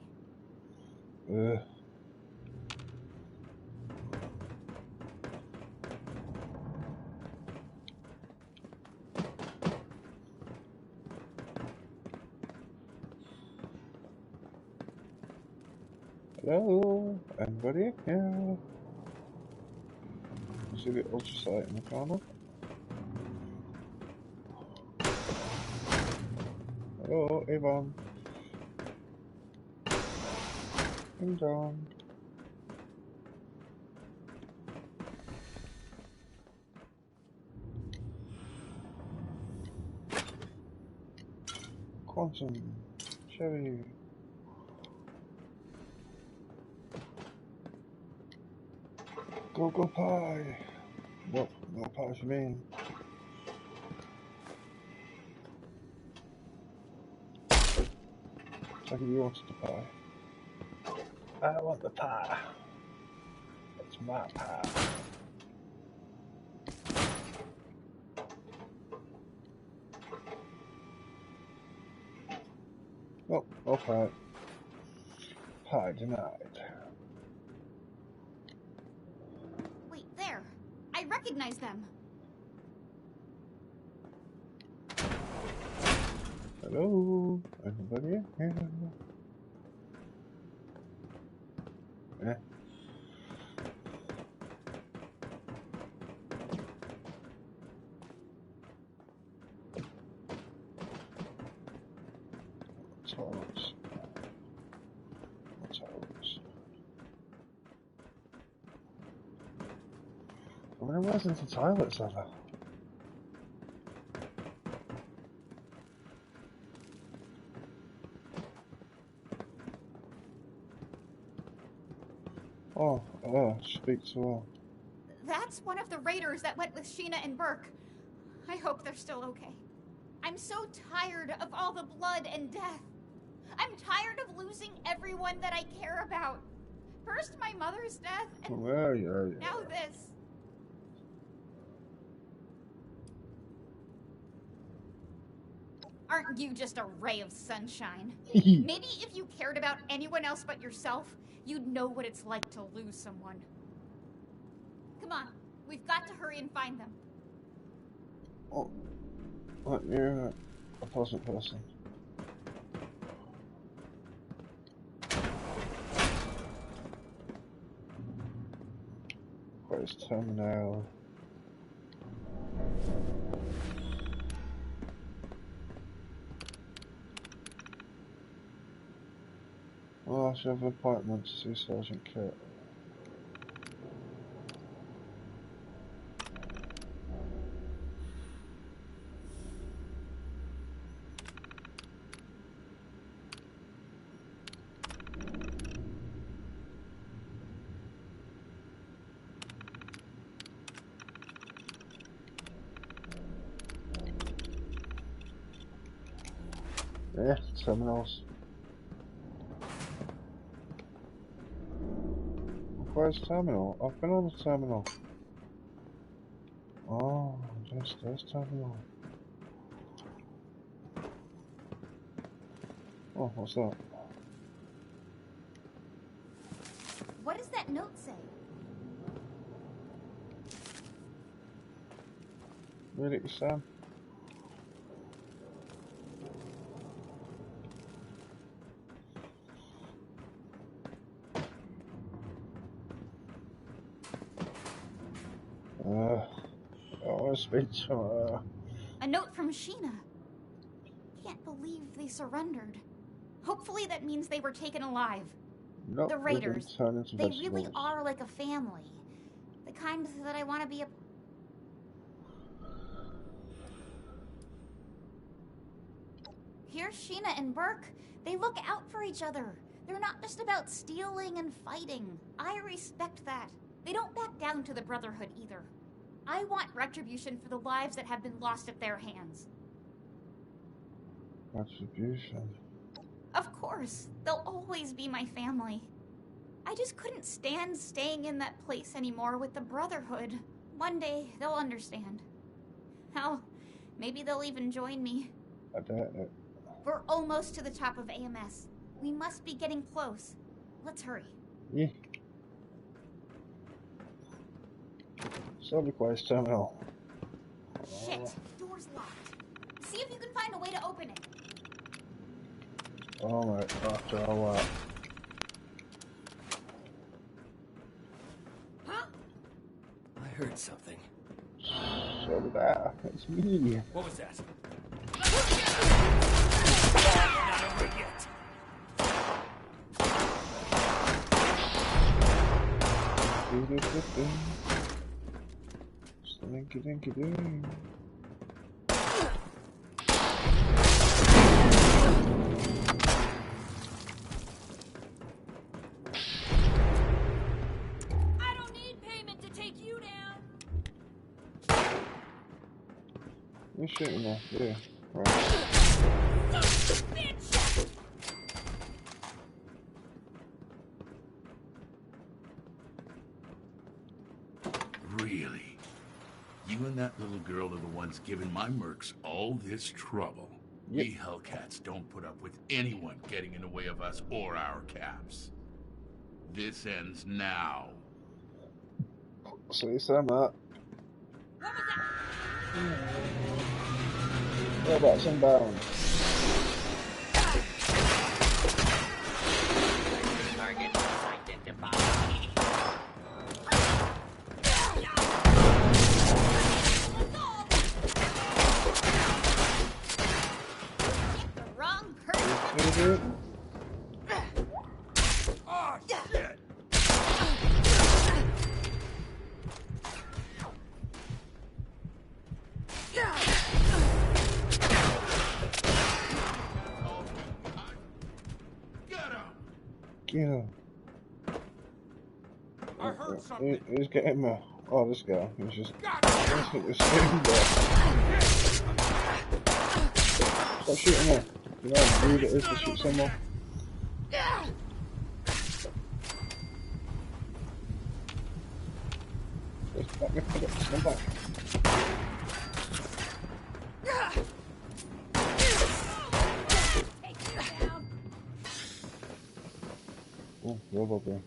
Hello? Anybody here? See the ultrasight in the corner? Hello, Avon. Ding dong. Quantum. Cherry. Go pie! Nope, no pie for me. Check if you want the pie. I want the pie. It's my pie. Oh, no pie. Pie denied. There! I recognize them! Hello? Anybody here? Toes. Toes. I wonder where's the toilets ever? Oh, speak to her. That's one of the raiders that went with Sheena and Burke. I hope they're still okay. I'm so tired of all the blood and death. I'm tired of losing everyone that I care about. First my mother's death, and now this. Aren't you just a ray of sunshine? Maybe if you cared about anyone else but yourself, you'd know what it's like to lose someone. Come on, we've got to hurry and find them. Oh, what? You're a pleasant person. Where's terminal? Oh, I should have an appointment to see Sergeant Kurt. Yeah, terminals. Where's terminal? I've been on the terminal. Oh, there's terminal. Oh, what's that? What does that note say? Read it, Sam. I want to speak to her. A note from Sheena. Can't believe they surrendered. Hopefully that means they were taken alive. Nope, the Raiders. They really are like a family. The kind that I want to be a... Here's Sheena and Burke. They look out for each other. They're not just about stealing and fighting. I respect that. They don't back down to the Brotherhood either. I want retribution for the lives that have been lost at their hands. Retribution? Of course. They'll always be my family. I just couldn't stand staying in that place anymore with the Brotherhood. One day, they'll understand. Hell, maybe they'll even join me. I doubt it. We're almost to the top of AMS. We must be getting close. Let's hurry. Yeah. Solid Quest terminal. Shit, door's locked. See if you can find a way to open it. Oh my, after all that. Huh? I heard something. So did I. It's me. What was that? Slinky-dinky-ding. I don't need payment to take you down. You're shooting there, yeah. Right. Bitch! Really? You and that little girl are the ones giving my mercs all this trouble. Yep. We Hellcats don't put up with anyone getting in the way of us or our caps. This ends now. See some up. Robots inbound. Target identified. The wrong person. shit. Oh, shit! Get him. I heard something. He's getting me. Oh, this guy. He's just sitting there. Stop shooting me. You know how rude it is to shoot someone. Just back me, come back. Oh, robo brain.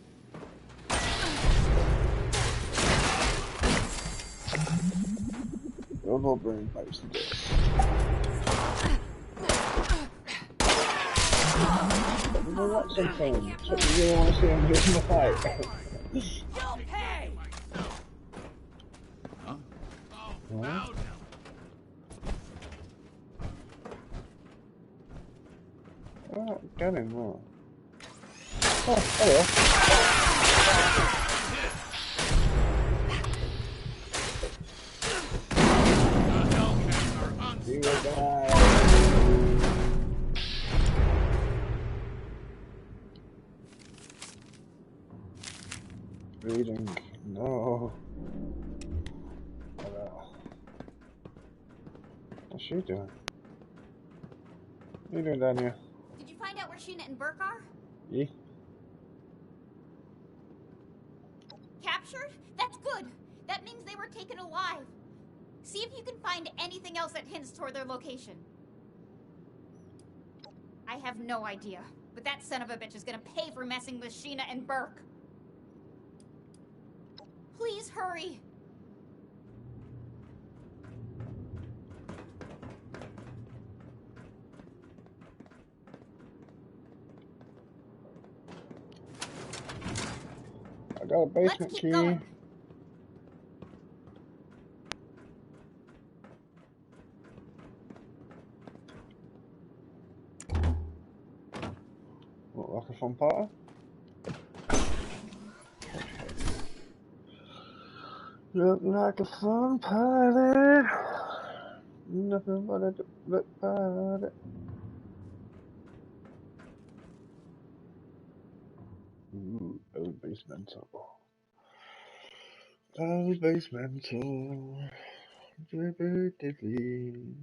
Robo brain bites the dust. You know what, sometimes? So you really want to see him get in the fight. You'll pay! Huh? Huh? Oh, got him, huh? Oh, hello. You will die. Reading. No. What's she doing? What are you doing down here? Did you find out where Sheena and Burke are? Yeah. Captured? That's good. That means they were taken alive. See if you can find anything else that hints toward their location. I have no idea, but that son of a bitch is gonna pay for messing with Sheena and Burke. Please hurry. I got a basement key. Going. Look like a fun party. Look like a fun party. Nothing but a party. Ooh, old basemental. Old basemental. Diddly.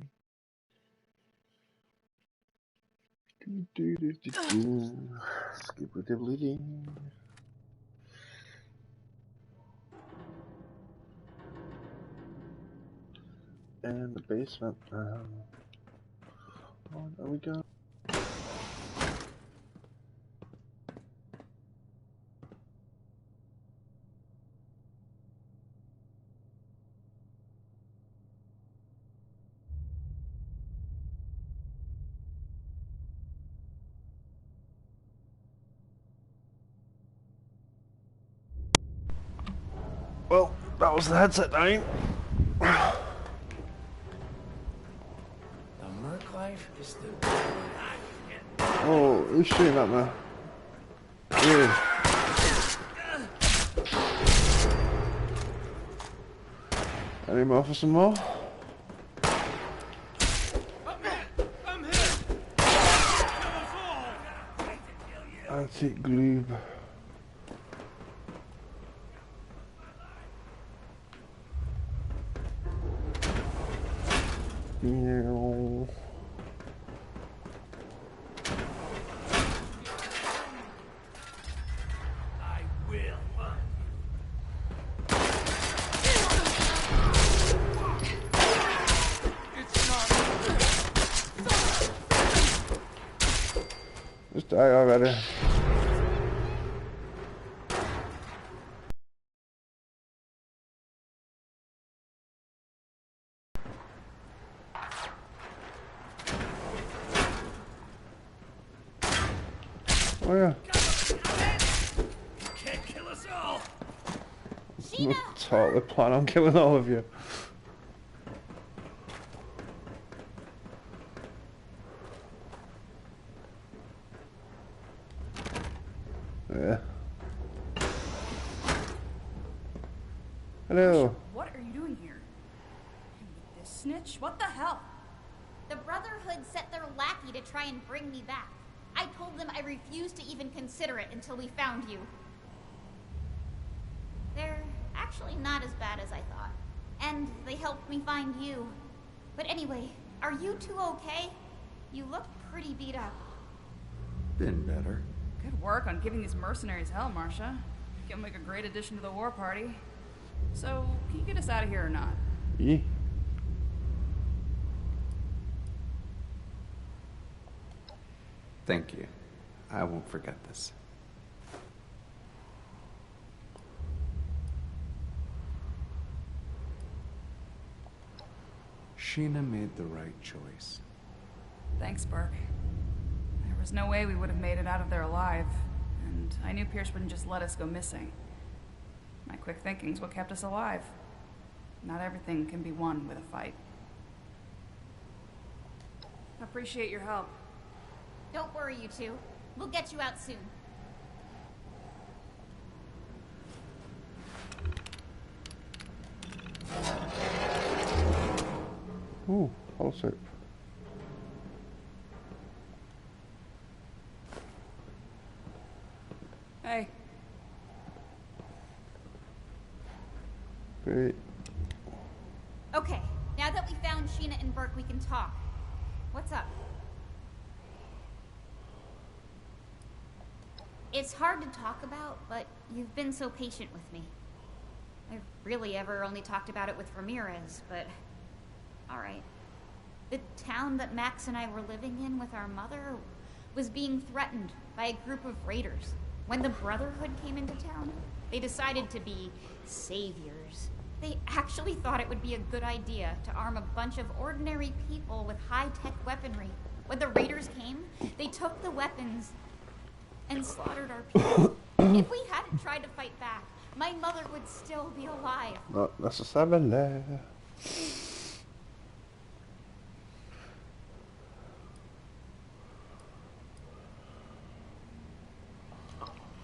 Skip-a-diddly-dee. And the basement now. Oh, there we go. Well, that was the headset dying. The Merc life is the... Oh, who's shooting at me? Yeah. Any more for some more? I'm hit. Anti-gloob. Yeah. I will. It's not. Just die already. Oh yeah. You can't kill us all. Totally plan on killing all of you. Hello. What are you doing here? This snitch? What the hell? The Brotherhood sent their lackey to try and bring me back. I told them I refused to even consider it until we found you. They're actually not as bad as I thought. And they helped me find you. But anyway, are you two okay? You look pretty beat up. Been better. Good work on giving these mercenaries hell, Marcia. You'll make a great addition to the war party. So, can you get us out of here or not? Yeah. Thank you. I won't forget this. Sheena made the right choice. Thanks, Burke. There was no way we would have made it out of there alive, and I knew Pierce wouldn't just let us go missing. My quick thinking's what kept us alive. Not everything can be won with a fight. Appreciate your help. Don't worry, you two. We'll get you out soon. Ooh, also. Hey. Great. Okay, now that we found Sheena and Burke, we can talk. What's up? It's hard to talk about, but you've been so patient with me. I've really ever only talked about it with Ramirez, but... Alright. The town that Max and I were living in with our mother was being threatened by a group of raiders. When the Brotherhood came into town, they decided to be saviors. They actually thought it would be a good idea to arm a bunch of ordinary people with high-tech weaponry. When the raiders came, they took the weapons and slaughtered our people. If we hadn't tried to fight back, my mother would still be alive. Not necessarily.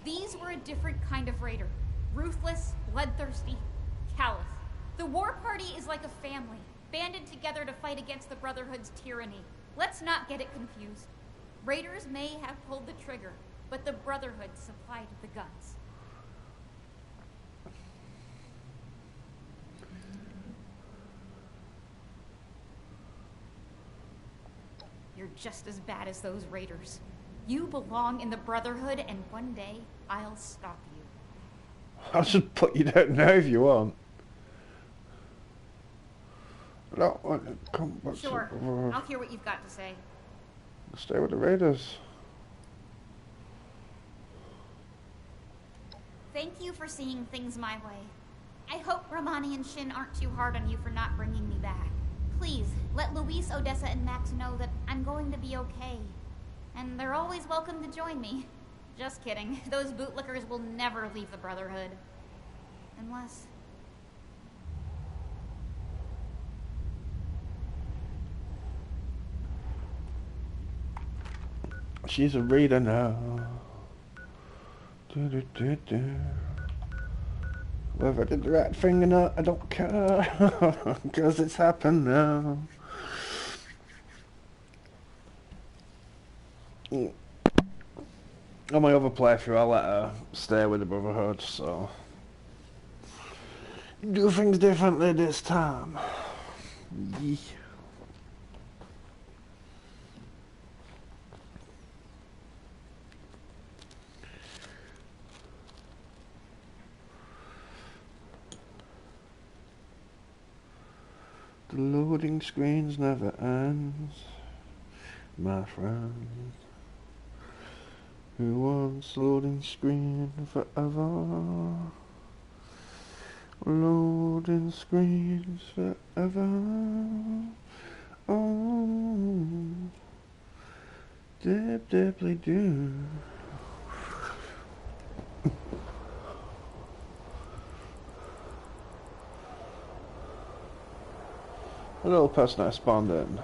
These were a different kind of raider. Ruthless, bloodthirsty, callous. The war party is like a family, banded together to fight against the Brotherhood's tyranny. Let's not get it confused. Raiders may have pulled the trigger, but the Brotherhood supplied the guns. You're just as bad as those raiders. You belong in the Brotherhood, and one day, I'll stop you. I'll just put you down now if you want. I don't want to come back. Sure, I'll hear what you've got to say. Stay with the raiders. Thank you for seeing things my way. I hope Romani and Shin aren't too hard on you for not bringing me back. Please, let Luis, Odessa, and Max know that I'm going to be okay. And they're always welcome to join me. Just kidding. Those bootlickers will never leave the Brotherhood. Unless... She's a raider now. Whether I did the right thing or not, I don't care. Because it's happened now. On my other playthrough, I let her stay with the Brotherhood, so... Do things differently this time. Yeah. The loading screens never ends, my friend. Who wants loading screen forever? Loading screens forever. Oh, dip dipply do. A little person I spawned in.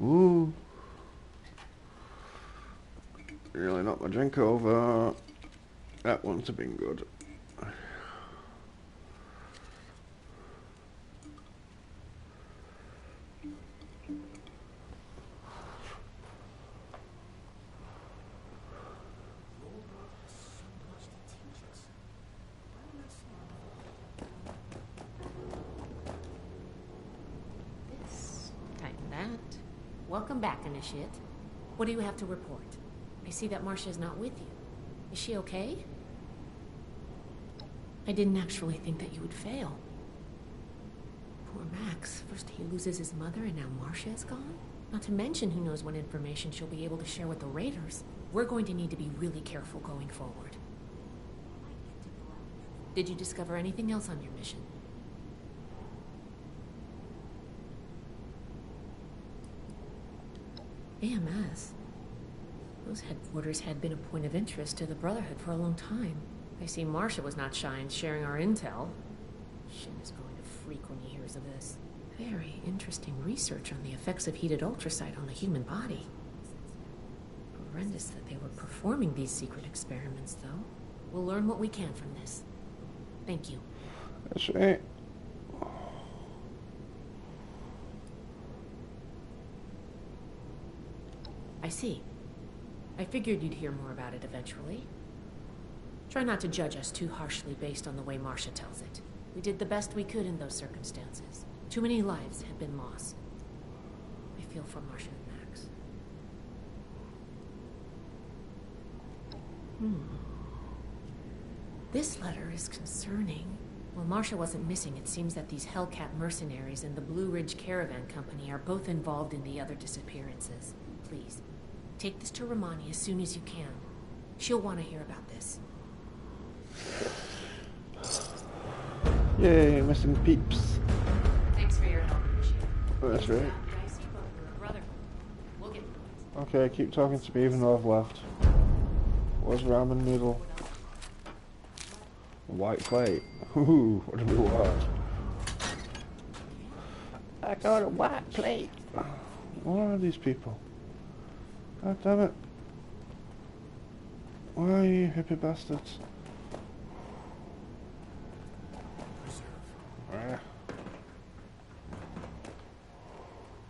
Ooh. Really knocked my drink over. That wouldn't have been good. This, tighten that. Welcome back, Initiate. What do you have to report? I see that Marcia is not with you. Is she okay? I didn't actually think that you would fail. Poor Max. First he loses his mother and now Marcia is gone? Not to mention who knows what information she'll be able to share with the Raiders. We're going to need to be really careful going forward. Did you discover anything else on your mission? AMS? Those headquarters had been a point of interest to the Brotherhood for a long time. I see Marcia was not shy in sharing our intel. Shin is going to freak when he hears of this. Very interesting research on the effects of heated ultrasight on the human body. Horrendous that they were performing these secret experiments, though. We'll learn what we can from this. Thank you. That's right. I see. I figured you'd hear more about it eventually. Try not to judge us too harshly based on the way Marcia tells it. We did the best we could in those circumstances. Too many lives had been lost. I feel for Marcia and Max. This letter is concerning. While Marcia wasn't missing, it seems that these Hellcat mercenaries and the Blue Ridge Caravan Company are both involved in the other disappearances. Please, take this to Romani as soon as you can. She'll want to hear about this. Yay, missing peeps. Thanks for your help, That's right. I see both we're a brotherhood. We'll get through it. Okay, keep talking to me even though I've left. What's ramen noodle? A white plate. Ooh, what do we want? I got a white plate. What are these people? God damn it. Why are you hippie bastards?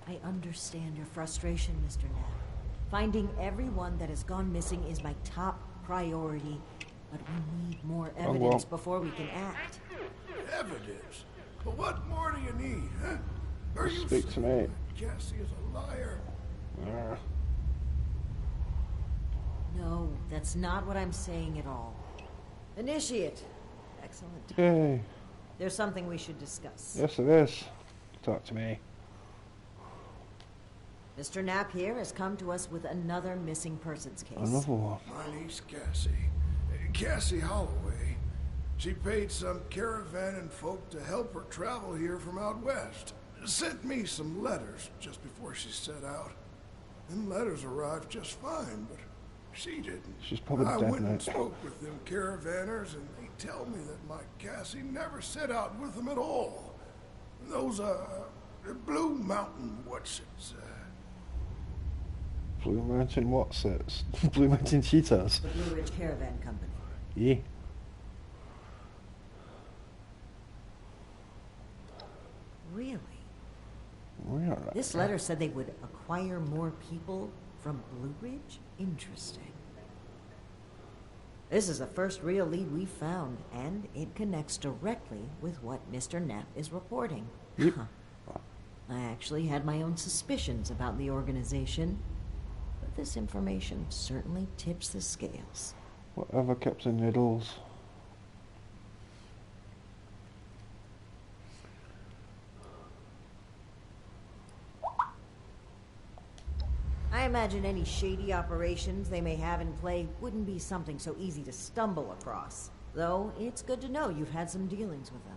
I understand your frustration, Mr. Knapp. Finding everyone that has gone missing is my top priority, but we need more evidence before we can act. Evidence? But what more do you need, huh? Are you Speak to me. Cassie is a liar? No, that's not what I'm saying at all. Initiate. Excellent. Yay. There's something we should discuss. Yes, it is. Talk to me. Mr. Knapp here has come to us with another missing persons case. Another one. My niece Cassie. Cassie Holloway. She paid some caravan folk to help her travel here from out west. Sent me some letters just before she set out. Them letters arrived just fine, but she didn't. She's probably I dead, went and mate. spoke with them caravanners, and they tell me that my Cassie never set out with them at all. Those, Blue Mountain what's-its, Blue Mountain what's it? Blue Mountain Cheetahs. The Blue Ridge Caravan Company. Yeah. Really? Really? This letter said they would acquire more people from Blue Ridge? Interesting. This is the first real lead we've found, and it connects directly with what Mr. Knapp is reporting. Yep. I actually had my own suspicions about the organization, but this information certainly tips the scales. Whatever, Captain Niddles. I imagine any shady operations they may have in play wouldn't be something so easy to stumble across. Though, it's good to know you've had some dealings with them.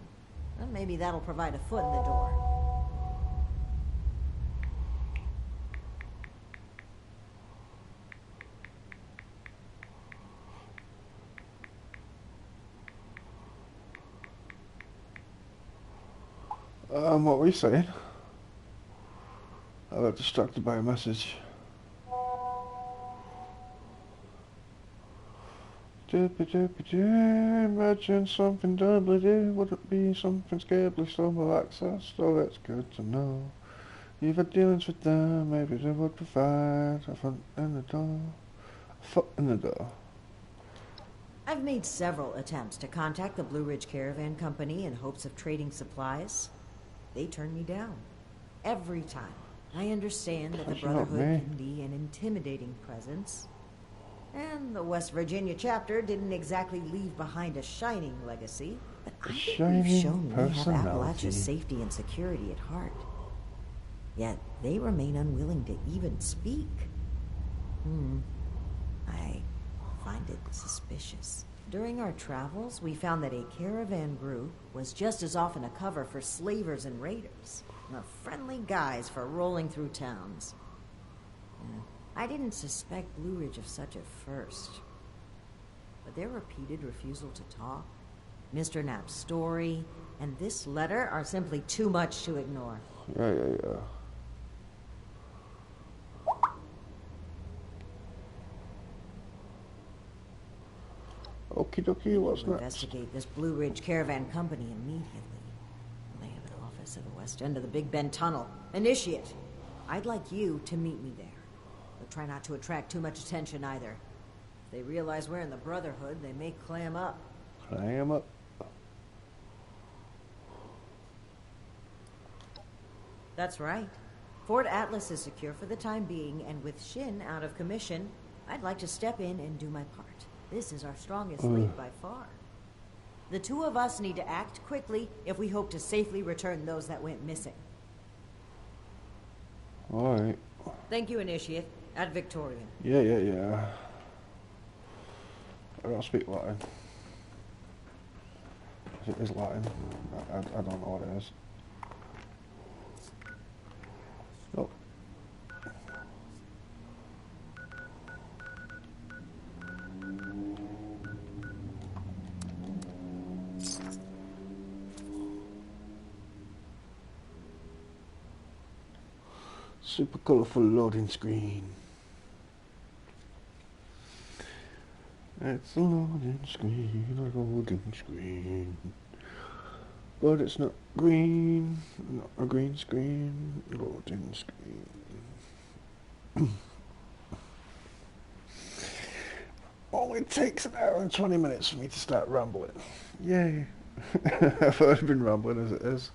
Well, maybe that'll provide a foot in the door. What were you saying? I got distracted by a message. Imagine something doubly dear. Would it be something scarcely stumble access? So that's good to know. You've had dealings with them, maybe they would provide a foot in the door. A foot in the door. I've made several attempts to contact the Blue Ridge Caravan Company in hopes of trading supplies. They turned me down. Every time. I understand that the Brotherhood can be an intimidating presence. And the West Virginia chapter didn't exactly leave behind a shining legacy. But I think we've shown we have Appalachia's safety and security at heart. Yet they remain unwilling to even speak. I find it suspicious. During our travels, we found that a caravan group was just as often a cover for slavers and raiders. The friendly guys for rolling through towns. I didn't suspect Blue Ridge of such at first. But their repeated refusal to talk, Mr. Knapp's story, and this letter are simply too much to ignore. Yeah. Okie dokie, what's next? Investigate this Blue Ridge Caravan Company immediately. They have an office at the west end of the Big Bend Tunnel. Initiate. I'd like you to meet me there. But try not to attract too much attention either. If they realize we're in the Brotherhood, they may clam up. Clam up? That's right. Fort Atlas is secure for the time being, and with Shin out of commission, I'd like to step in and do my part. This is our strongest lead by far. The two of us need to act quickly if we hope to safely return those that went missing. Alright. Thank you, Initiate. Ad Victorian. Yeah. I don't speak Latin. It is Latin. I don't know what it is. Oh. Super colourful loading screen. It's a loading screen, but it's not green, not a green screen, loading screen. Only takes an hour and 20 minutes for me to start rambling. Yay. I've already been rambling as it is.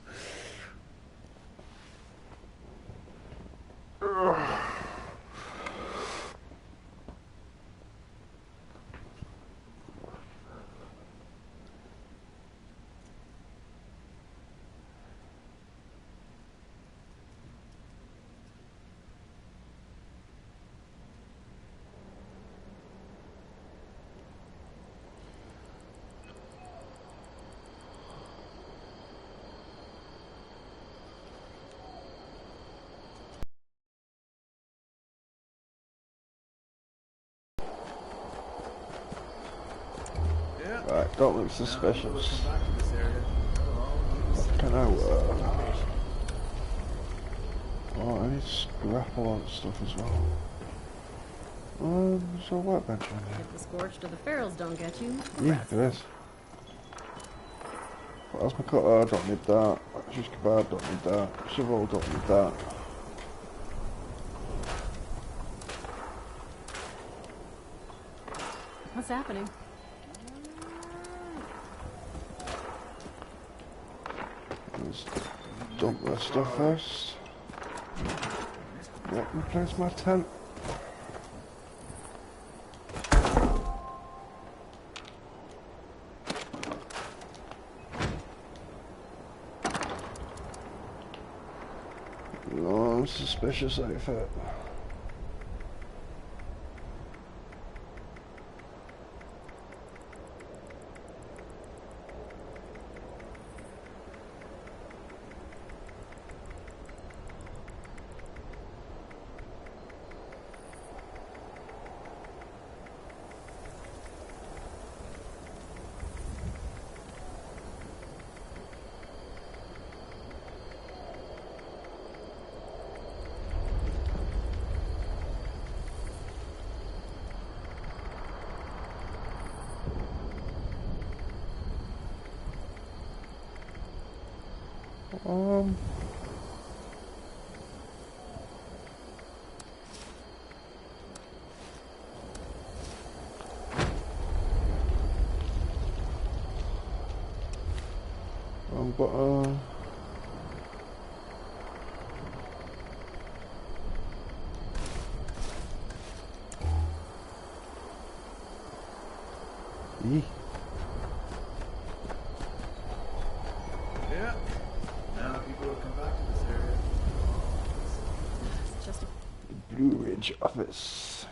Right, don't look suspicious. Can I oh, I need to scrap a lot of stuff as well. There's a workbench in here. If the scorched or the ferals don't get you. Yeah, there is. What's my cutter? Don't need that. Shish kebab, don't need that. Shovel, don't need that. What's happening? Let's dump that stuff first. Let me place my tent. Non-suspicious outfit. But Yeah. Now people have come back to this area. It's just a... Blue Ridge office.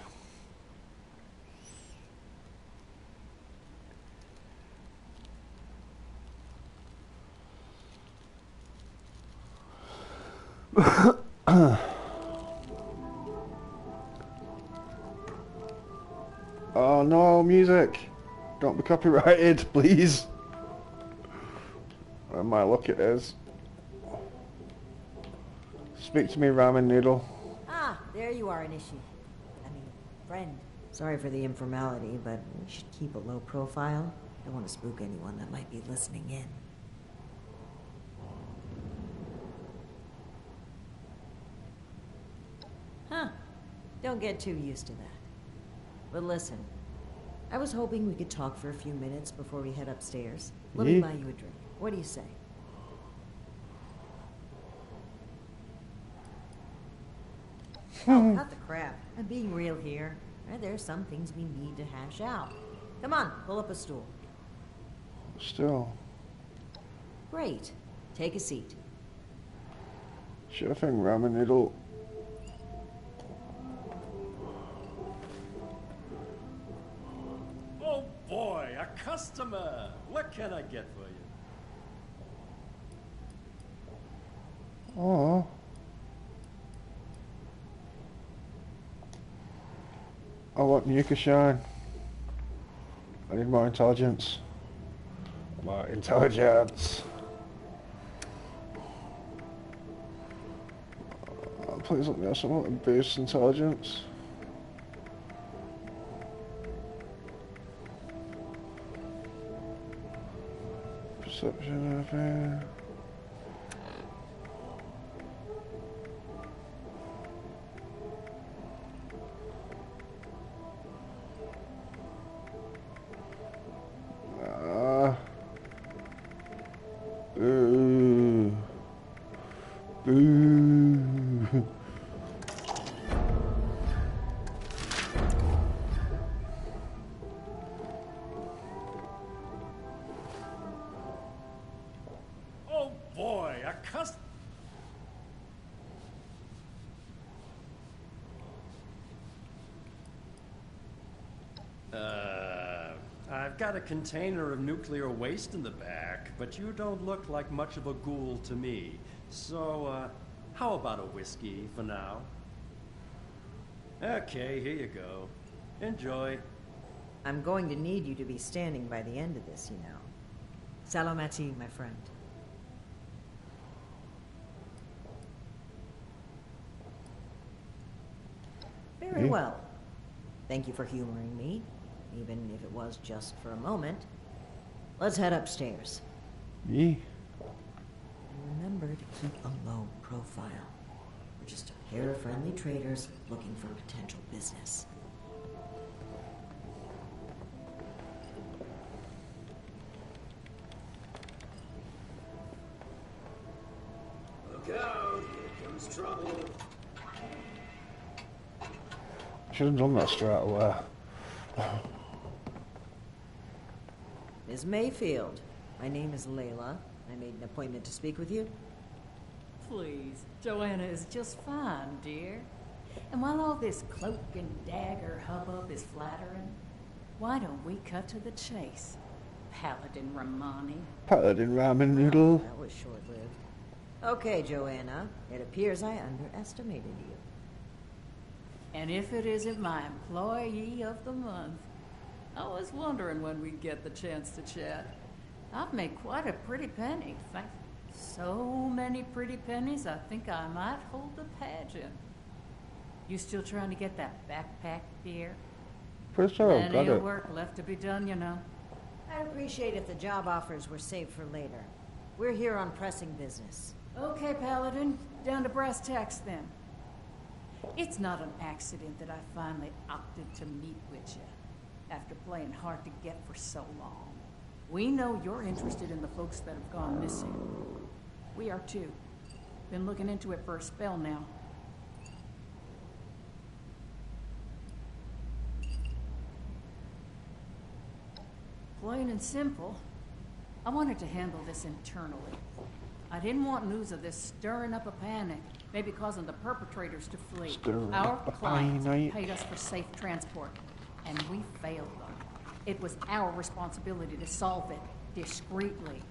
Oh no, music! Don't be copyrighted, please. On my luck it is. Speak to me, ramen noodle. Ah, there you are, friend. Sorry for the informality, but we should keep a low profile. Don't want to spook anyone that might be listening in. Huh. Don't get too used to that. But listen, I was hoping we could talk for a few minutes before we head upstairs. Let me buy you a drink. What do you say? Oh, cut the crap. I'm being real here. There's some things we need to hash out. Come on, pull up a stool. Still. Great. Take a seat. Sure thing, ramen noodle. Oh boy, a customer! What can I get for you? Oh. I want Nuka Shine. I need more intelligence. More intelligence. Please let me have something that boosts intelligence. Perception of air. Boo. Boo. Oh boy, a customer! I've got a container of nuclear waste in the back, but you don't look like much of a ghoul to me. So, how about a whiskey for now? Okay, here you go. Enjoy. I'm going to need you to be standing by the end of this, you know. Salomati, my friend. Very well. Thank you for humoring me, even if it was just for a moment. Let's head upstairs. Yeah. And remember to keep a low profile. We're just a pair of friendly traders looking for potential business. Look out, here comes trouble. I should have done that straight away. Ms. Mayfield, my name is Layla. I made an appointment to speak with you. Please, Joanna is just fine, dear. And while all this cloak and dagger hubbub is flattering, why don't we cut to the chase? Paladin Romani. Paladin ramen noodle. That was short-lived. Okay, Joanna. It appears I underestimated you. And if it isn't my employee of the month, I was wondering when we'd get the chance to chat. I've made quite a pretty penny. In fact, so many pretty pennies, I think I might hold the pageant. You still trying to get that backpack, dear? Pretty sure I've got Plenty of it. work left to be done, you know. I'd appreciate if the job offers were saved for later. We're here on pressing business. Okay, Paladin. Down to brass tacks then. It's not an accident that I finally opted to meet with you after playing hard to get for so long. We know you're interested in the folks that have gone missing. We are too. Been looking into it for a spell now. Plain and simple, I wanted to handle this internally. I didn't want news of this stirring up a panic, maybe causing the perpetrators to flee. Our clients paid us for safe transport, and we failed them. It was our responsibility to solve it discreetly.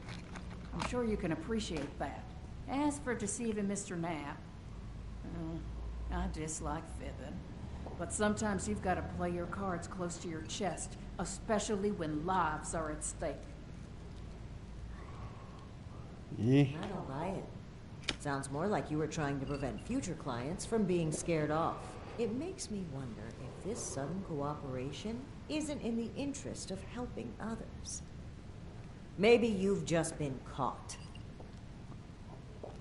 I'm sure you can appreciate that. As for deceiving Mr. Knapp, I dislike fibbing. But sometimes you've got to play your cards close to your chest, especially when lives are at stake. Yeah. I don't buy it. Sounds more like you were trying to prevent future clients from being scared off. It makes me wonder if this sudden cooperation isn't in the interest of helping others. Maybe you've just been caught.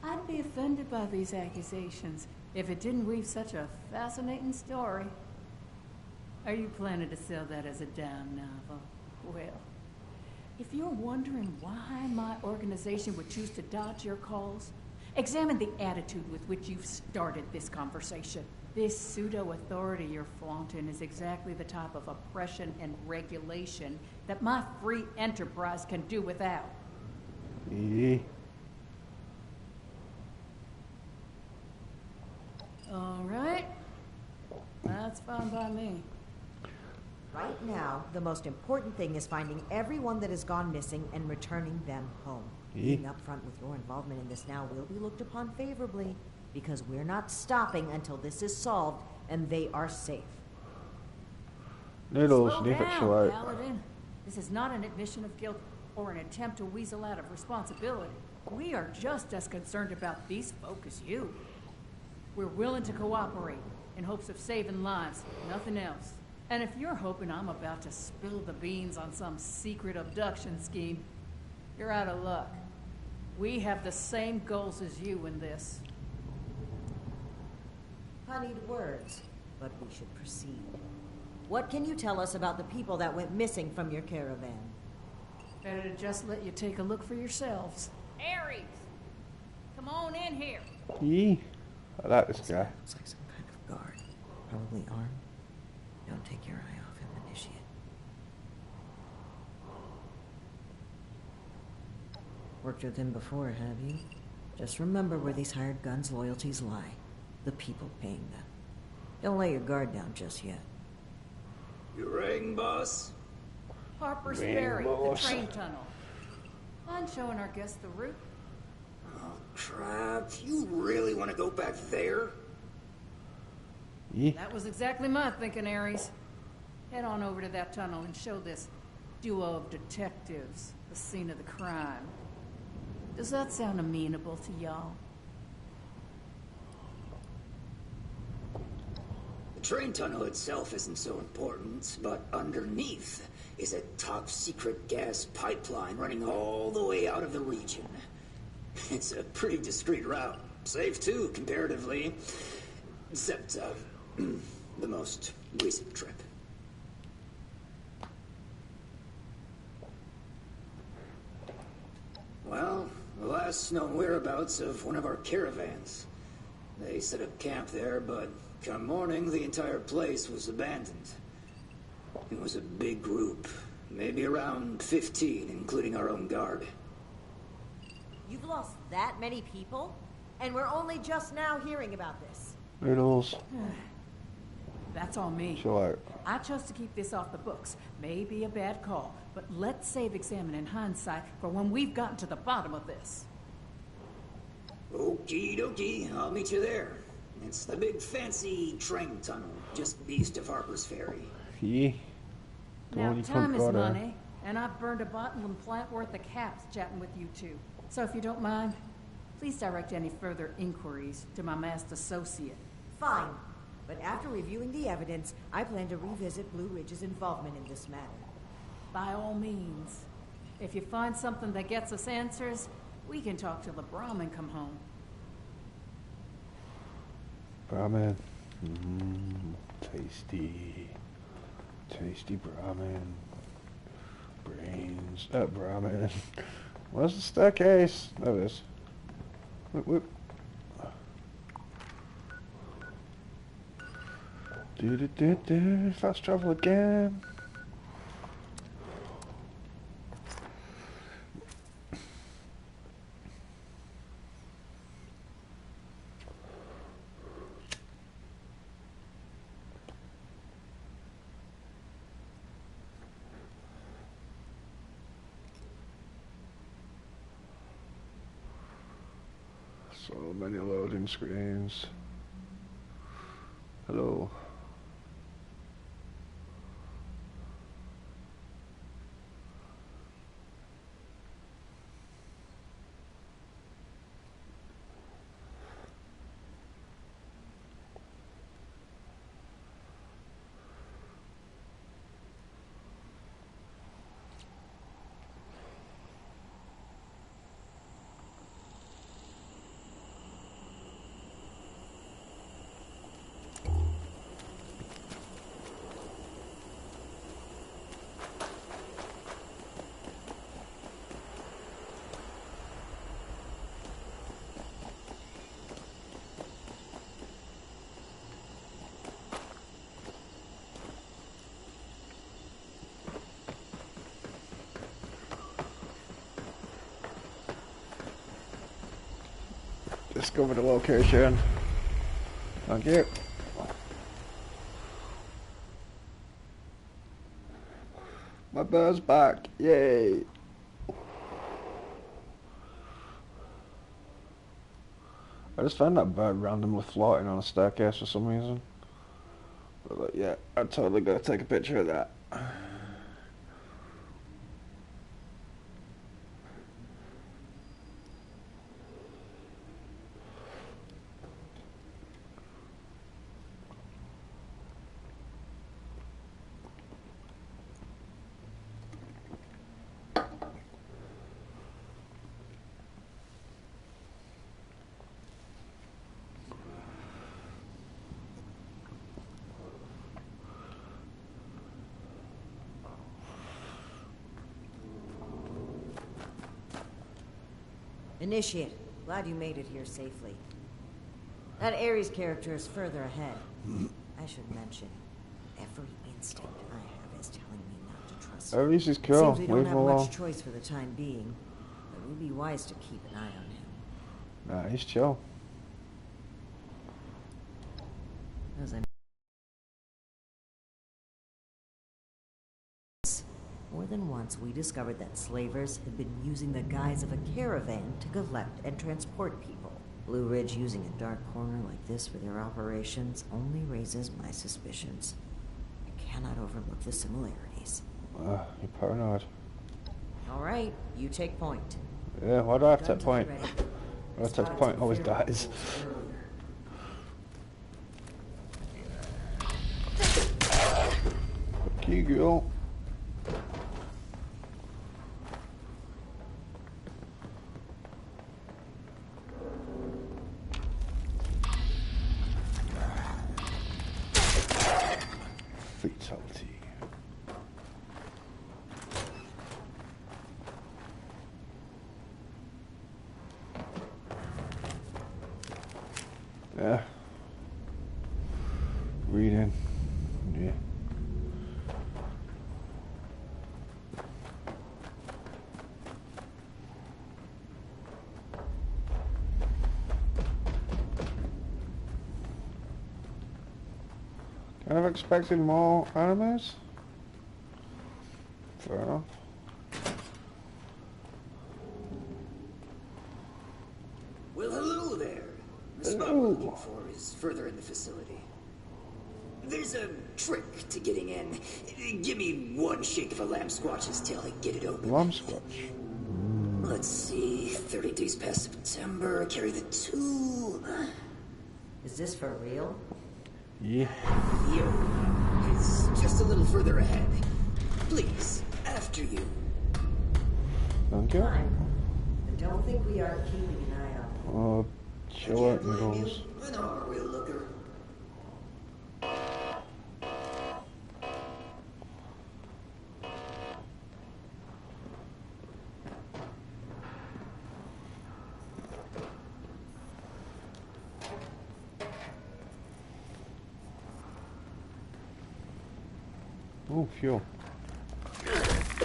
I'd be offended by these accusations if it didn't weave such a fascinating story. Are you planning to sell that as a dime novel? Well, if you're wondering why my organization would choose to dodge your calls, examine the attitude with which you've started this conversation. This pseudo-authority you're flaunting is exactly the type of oppression and regulation that my free enterprise can do without. Yeah. All right. That's fine by me. Right now, the most important thing is finding everyone that has gone missing and returning them home. Being upfront with your involvement in this now will be looked upon favorably, because we're not stopping until this is solved and they are safe. Noodles, Slow leave it down, chill out. Paladin. This is not an admission of guilt or an attempt to weasel out of responsibility. We are just as concerned about these folk as you. We're willing to cooperate in hopes of saving lives, nothing else. And if you're hoping I'm about to spill the beans on some secret abduction scheme, you're out of luck. We have the same goals as you in this. Honeyed words, but we should proceed. What can you tell us about the people that went missing from your caravan? Better to just let you take a look for yourselves. Ares! Come on in here! Yeah. I like this guy. Looks like some kind of guard. Probably armed. Don't take your eye off him, Initiate. Worked with him before, have you? Just remember where these hired guns' loyalties lie. The people paying them. Don't lay your guard down just yet. You rang, boss? Harper's Ferry, the train tunnel. Mind showing our guests the route? Oh, crap. You really want to go back there? Yeah. That was exactly my thinking, Ares. Head on over to that tunnel and show this duo of detectives the scene of the crime. Does that sound amenable to y'all? The train tunnel itself isn't so important, but underneath is a top-secret gas pipeline running all the way out of the region. It's a pretty discreet route. Safe, too, comparatively. Except, the most recent trip. Well, the last known whereabouts of one of our caravans. They set up camp there, but come morning, the entire place was abandoned. It was a big group, maybe around 15, including our own guard. You've lost that many people? And we're only just now hearing about this. Noodles. That's on me. Chill out. I chose to keep this off the books. Maybe a bad call, but let's save examining hindsight for when we've gotten to the bottom of this. Okie dokie, I'll meet you there. It's the big fancy train tunnel, just east of Harper's Ferry. Yeah. Now, time is money, and I've burned a bottle and plant worth of caps chatting with you two. So if you don't mind, please direct any further inquiries to my masked associate. Fine. But after reviewing the evidence, I plan to revisit Blue Ridge's involvement in this matter. By all means. If you find something that gets us answers, we can talk till the Brahmin come home. Ramen. Tasty. Tasty ramen. Brains. Ramen. Where's the staircase? There it is. Whoop, whoop. Do. Fast travel again. So many loading screens. Hello. Discover the location. Thank you. My bird's back. Yay. I just found that bird randomly floating on a staircase for some reason. But like, yeah, I'm totally gonna take a picture of that. Initiate. Glad you made it here safely. That Ares character is further ahead. I should mention, every instinct I have is telling me not to trust him. Ares is cool. Seems we don't have much choice for the time being, but it would be wise to keep an eye on him. Nah, he's chill. As I More than once, we discovered that slavers had been using the guise of a caravan to collect and transport people. Blue Ridge using a dark corner like this for their operations only raises my suspicions. I cannot overlook the similarities. You're paranoid. All right, you take point. Yeah, why do I have to take point? Why do I take point? Always dies. Fuck you, girl. Fatality. Yeah. Reading. Yeah. Kind of expected more animes. Fair enough. Well, hello there. The spot we're looking for is further in the facility. There's a trick to getting in. Give me one shake of a lamb squatch's tail and get it open. Lamb squatch. Let's see, 30 days past September, carry the 2. Is this for real? Yeah. Yep. It's just a little further ahead. Please, after you. Thank you. I don't think we are keeping an eye on him. Oh, chill out, noodles. An R real looker. Oh, fuel.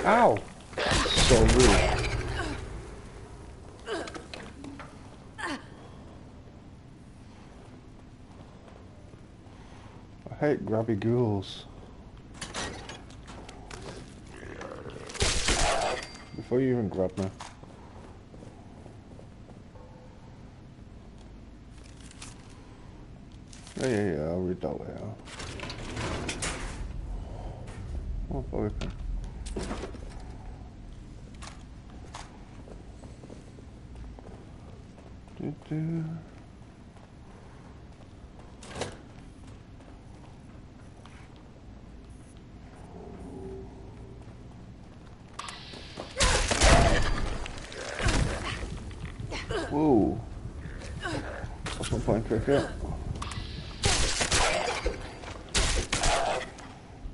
Ow! So rude. I hate grabby ghouls. Before you even grab me. Yeah, I'll read that later. Oh, bobby pin. Whoa. That's not playing cricket.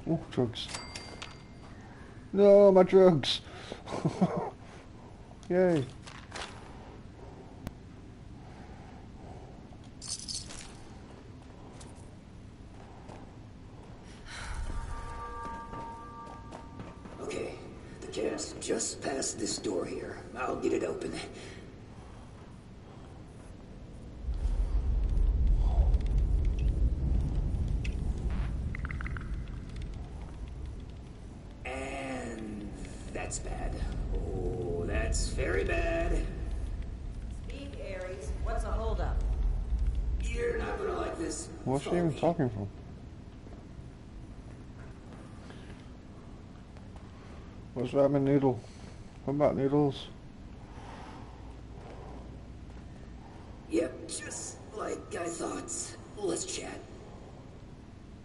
Oh, drugs. No, my drugs! Yay. Okay, the cab's just past this door here. I'll get it open. That's bad. Oh, that's very bad. Speak, Ares. What's the holdup? You're not gonna like this. What's she even talking from? What's ramen noodle? What about noodles? Yep, just like I thought. Let's chat.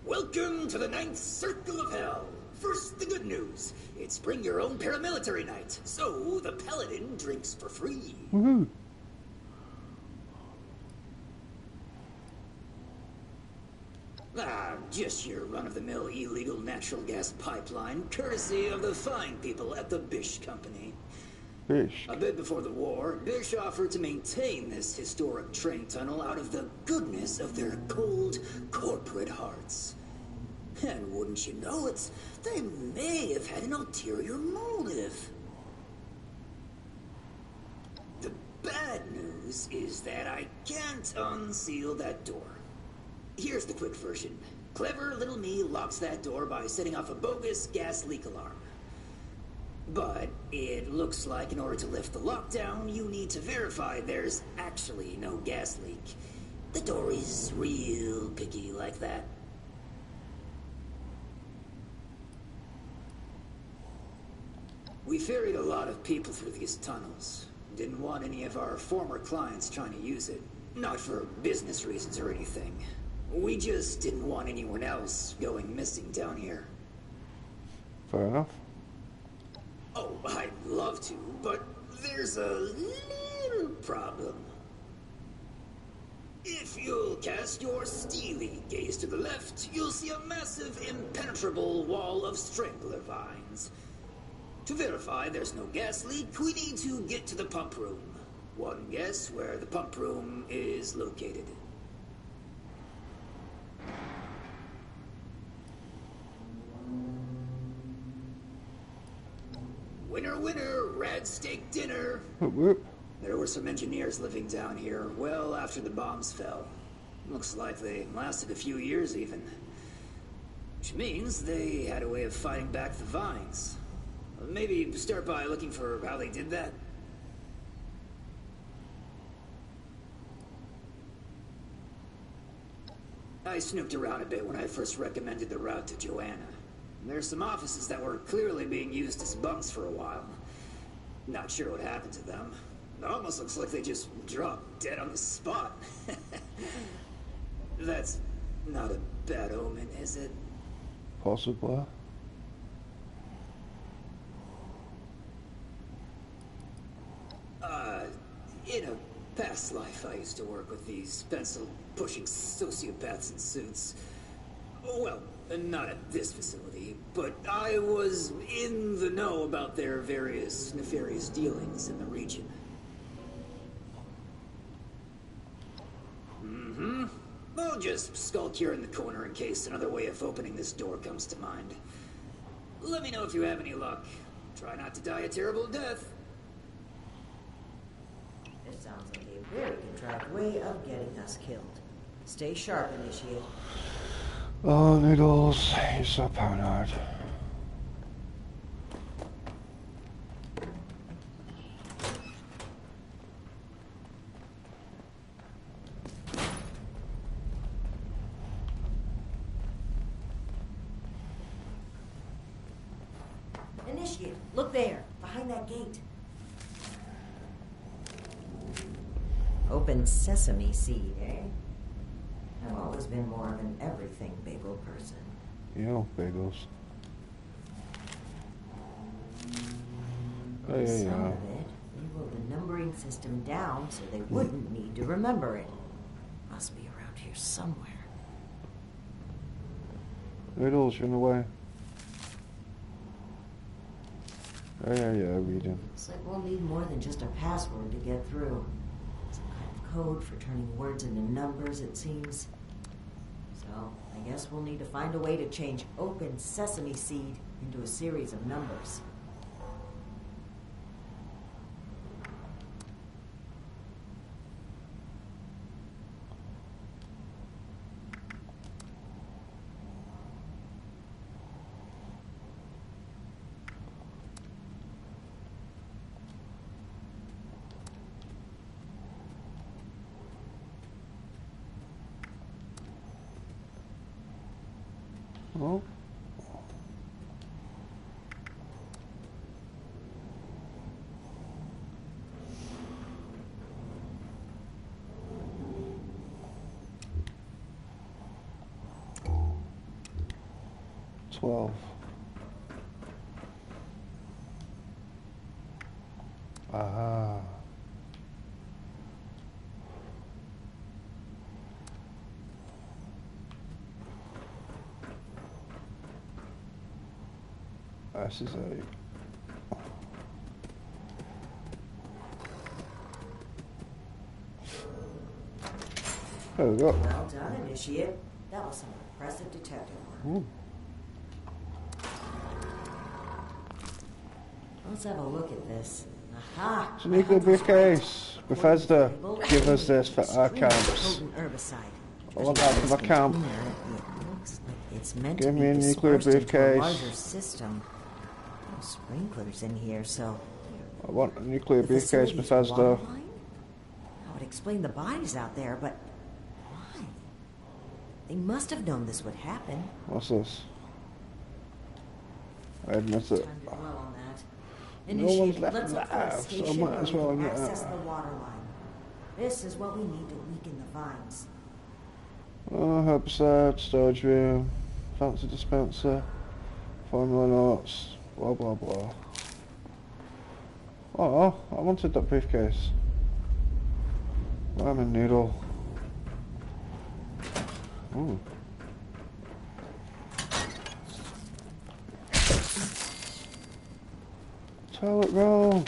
Welcome to the 9th Circle of Hell. First, the good news. It's bring your own paramilitary night, so the paladin drinks for free. Woohoo! Just your run-of-the-mill illegal natural gas pipeline, courtesy of the fine people at the Bish Company. Bish? A bit before the war, Bish offered to maintain this historic train tunnel out of the goodness of their cold, corporate hearts. And wouldn't you know it, they may have had an ulterior motive. The bad news is that I can't unseal that door. Here's the quick version. Clever little me locks that door by setting off a bogus gas leak alarm. But it looks like in order to lift the lockdown, you need to verify there's actually no gas leak. The door is real picky like that. We ferried a lot of people through these tunnels. Didn't want any of our former clients trying to use it. Not for business reasons or anything. We just didn't want anyone else going missing down here. Fair enough. Oh, I'd love to, but there's a little problem. If you'll cast your steely gaze to the left, you'll see a massive, impenetrable wall of strangler vines. To verify there's no gas leak, we need to get to the pump room. One guess where the pump room is located. Winner, winner, rad steak dinner. Whoop, whoop. There were some engineers living down here well after the bombs fell. Looks like they lasted a few years even. Which means they had a way of fighting back the vines. Maybe start by looking for how they did that. I snooped around a bit when I first recommended the route to Joanna. There's some offices that were clearly being used as bunks for a while. Not sure what happened to them. It almost looks like they just dropped dead on the spot. That's not a bad omen, is it? Possibly. In a past life, I used to work with these pencil-pushing sociopaths in suits. Well, not at this facility, but I was in the know about their various nefarious dealings in the region. I'll just skulk here in the corner in case another way of opening this door comes to mind. Let me know if you have any luck. Try not to die a terrible death. This sounds like a very contrived way of getting us killed. Stay sharp, Initiate. Oh, Noodles, you're so paranoid. Initiate, look there, behind that gate. Open sesame seed, eh? I've always been more of an everything bagel person. Yo, bagels. Oh, yeah, Some yeah. of it, they wrote the numbering system down so they wouldn't need to remember it. Must be around here somewhere. Noodles, you're in the way. Oh, yeah, yeah, reading. Looks like we'll need more than just a password to get through. Some kind of code for turning words into numbers, it seems. So, I guess we'll need to find a way to change open sesame seed into a series of numbers. Oh. $12. Ah. This is a... There we go. Well done, Initiate. That was some impressive detective work. Ooh. Let's have a look at this. Aha! It's a nuclear briefcase. Bethesda, give us this for our camps. I want that for my camp. It's meant Give to me be a nuclear dispersed into a briefcase. larger system. No sprinklers in here, so I want a nuclear the briefcase, facility's Bethesda. water line? That would explain the bodies out there, but why? They must have known this would happen. What's this? I admit it. Time to dwell on that. No one's Initiate, left let's look for a alive, so I station might where as we well can get access out. the water line. This is what we need to weaken the vines. Oh, herbicide, storage room, fancy dispenser, formula notes, blah blah blah. Oh, I wanted that briefcase. Ramen noodle. Ooh. Toilet roll.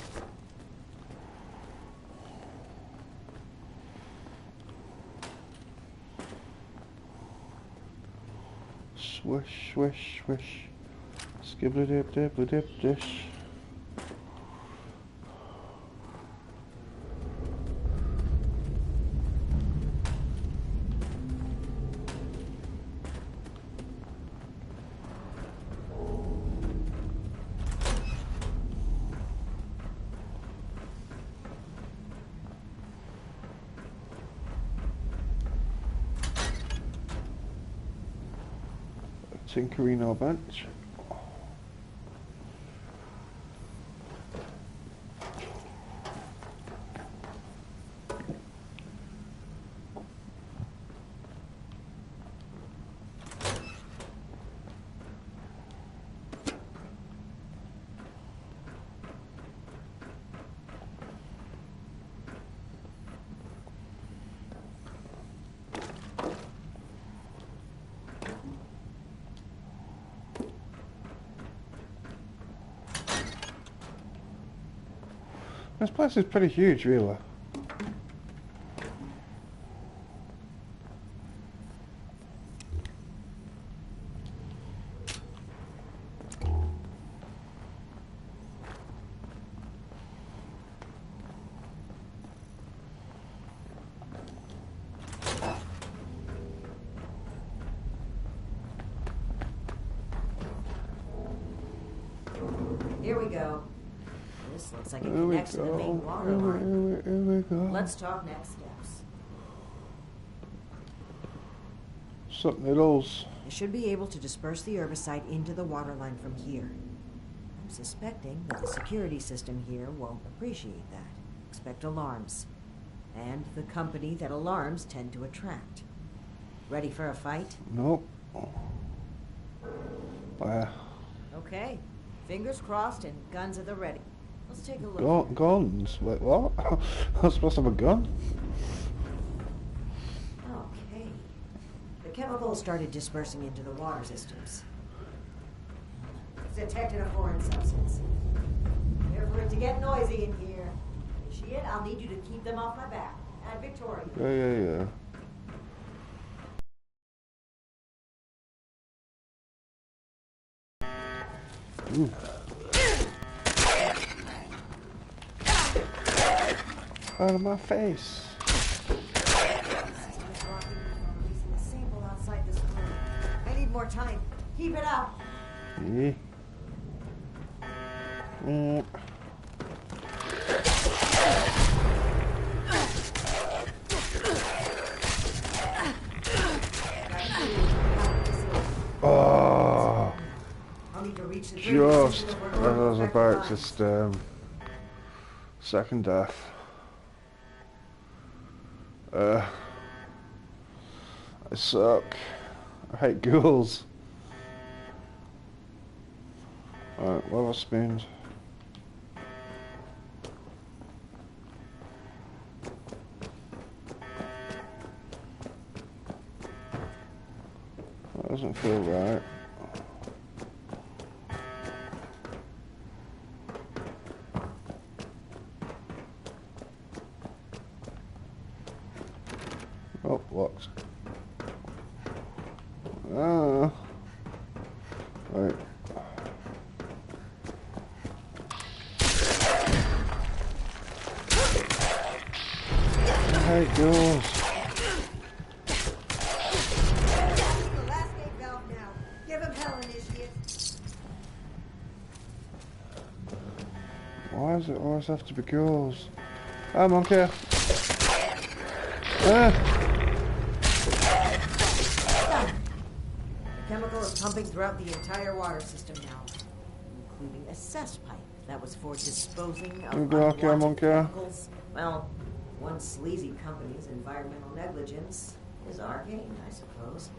Swish, swish, swish. Skibbly dip, dip, dip, dish. Tinkerino bench. This place is pretty huge, really. This looks like it connects to the main water line. Here we go. Let's talk next steps. Something else. You should be able to disperse the herbicide into the water line from here. I'm suspecting that the security system here won't appreciate that. Expect alarms. And the company that alarms tend to attract. Ready for a fight? Nope. Okay. Fingers crossed and guns at the ready. Let's take a look. Guns? Wait, what? I'm supposed to have a gun? Okay. The chemicals started dispersing into the water systems. It's detected a foreign substance. Here for it to get noisy in here. Initiate, I'll need you to keep them off my back. And Victoria. Yeah. Ooh. Out of my face. I need more time. Keep it up. Yeah. Oh. Just as I was about to second death. I suck. I hate ghouls. Alright, what have I spent? That doesn't feel right. Oh, locked. Right. I hate ghouls. The last gate valve now. Give him hell, initiate. Why does it always have to be ghouls? I'm on care. The chemical is pumping throughout the entire water system now, including a cess pipe that was for disposing of unwanted chemicals. Well, one sleazy company's environmental negligence is arcane, I suppose.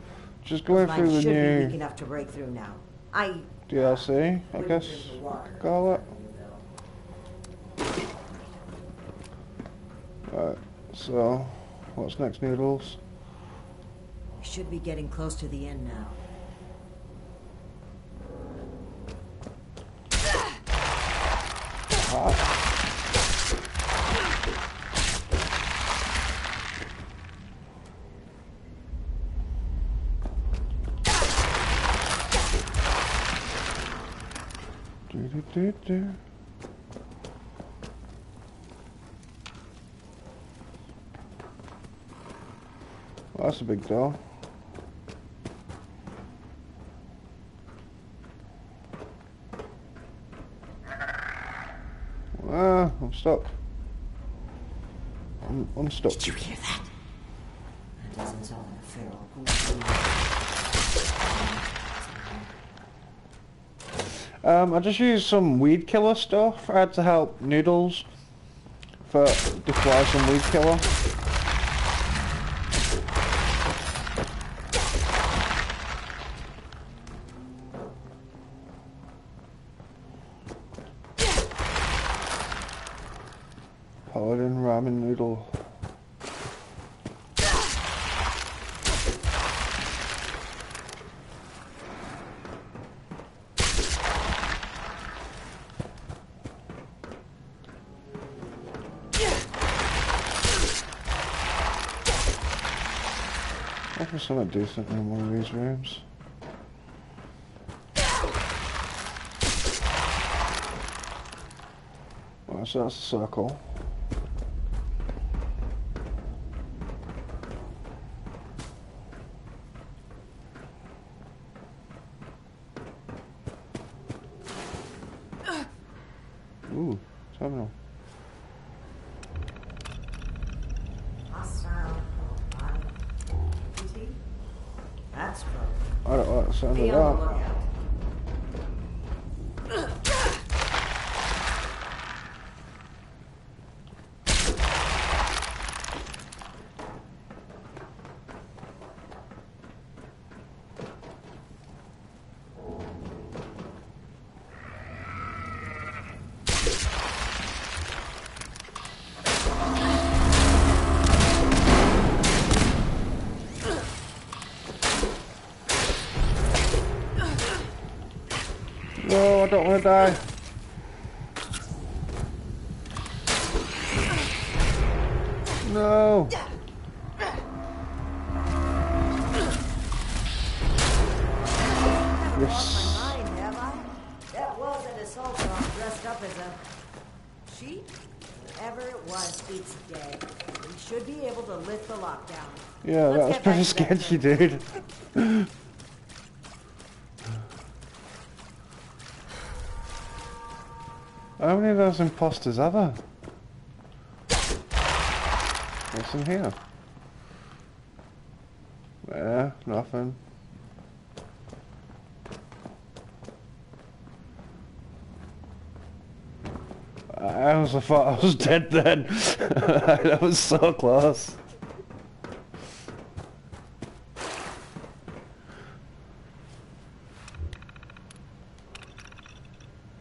Just going Those through lines the should be new weak enough to break through now. DLC, I guess I could call it. Alright, so what's next, Noodles? We should be getting close to the end now. Well, that's a big door. I'm stuck. I'm stuck. Did you hear that? That doesn't sound like a feral ghoul. I just used some weed killer stuff. I had to help Noodles for deploy some weed killer. Paladin ramen noodle. There's something decent in one of these rooms. Well, so that's a circle. Ooh, Terminal. Hostile. That's trouble. I don't like the sound Be of on the that. lookout. No, I don't want to die. No. Yes. My mind, have I? That was an assault dog dressed up as a sheep. Whatever it was, it's dead. We should be able to lift the lockdown. Yeah, that was pretty sketchy, dude. How many of those imposters are there? What's in here? Yeah, nothing. I also thought I was dead then. That was so close.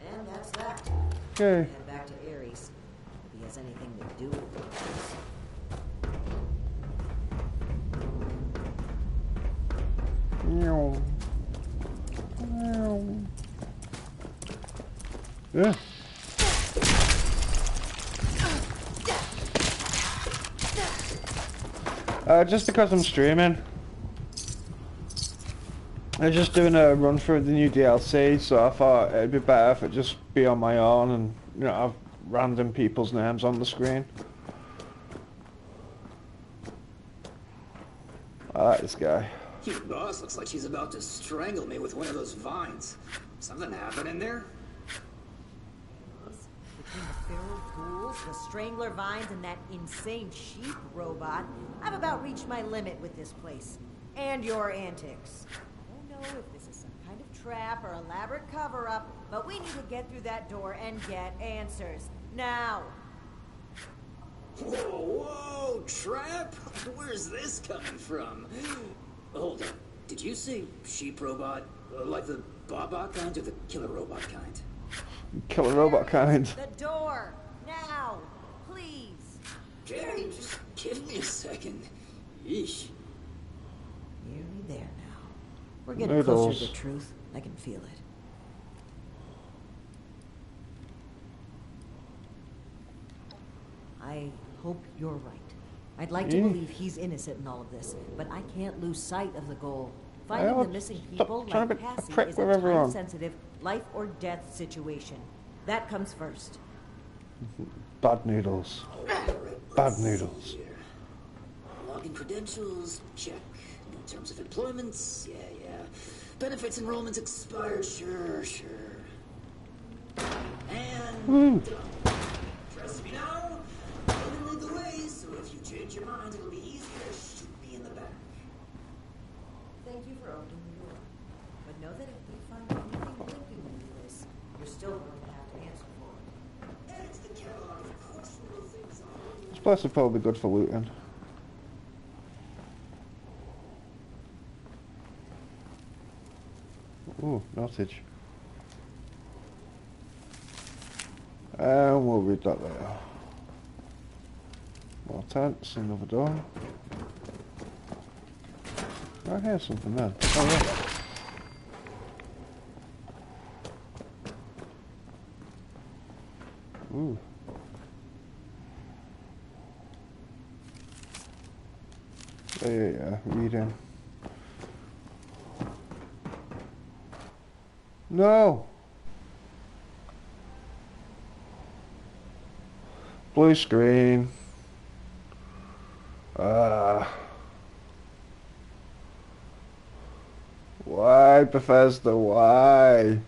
And that's that. Okay. Head back to Ares. If he has anything to do with this. Meow. Meow. Yeah. Just because I'm streaming. I was just doing a run through the new DLC, so I thought it'd be better if it just be on my own and, you know, have random people's names on the screen. I like this guy. Your boss looks like she's about to strangle me with one of those vines. Something happened in there? Between the feral ghouls, the strangler vines, and that insane sheep robot, I've about reached my limit with this place. And your antics. I don't know if this is some kind of trap or elaborate cover-up, but we need to get through that door and get answers. Now! Whoa, whoa, trap? Where's this coming from? Hold on. Did you say sheep robot? Like the Baba kind or the killer robot kind? Killer robot kind. The door! Now! Please! Jerry, just give me a second. Yeesh. Nearly there now. We're getting Noodles. closer to the truth. I can feel it. I hope you're right. I'd like to believe he's innocent in all of this, but I can't lose sight of the goal. Finding the missing people trying to like be a Cassie prick is with a everyone. time-sensitive, life or death situation. That comes first. Bad noodles. Bad noodles. Login credentials, check. No terms of employment, yeah. Benefits enrollments expired, sure. And done. Trust me now, I can lead the way, so if you change your mind, it'll be easier to shoot me in the back. Thank you for opening the door. But know that if we find anything linking you to this, you're still going to have to answer for it. It's the catalog of questionable things on. This place is probably good for looting. Ooh, notage. And we'll read that later. More tents, another door. I hear something there. Oh yeah. Ooh. Yeah, reading. No! Blue screen. Why, Bethesda, why?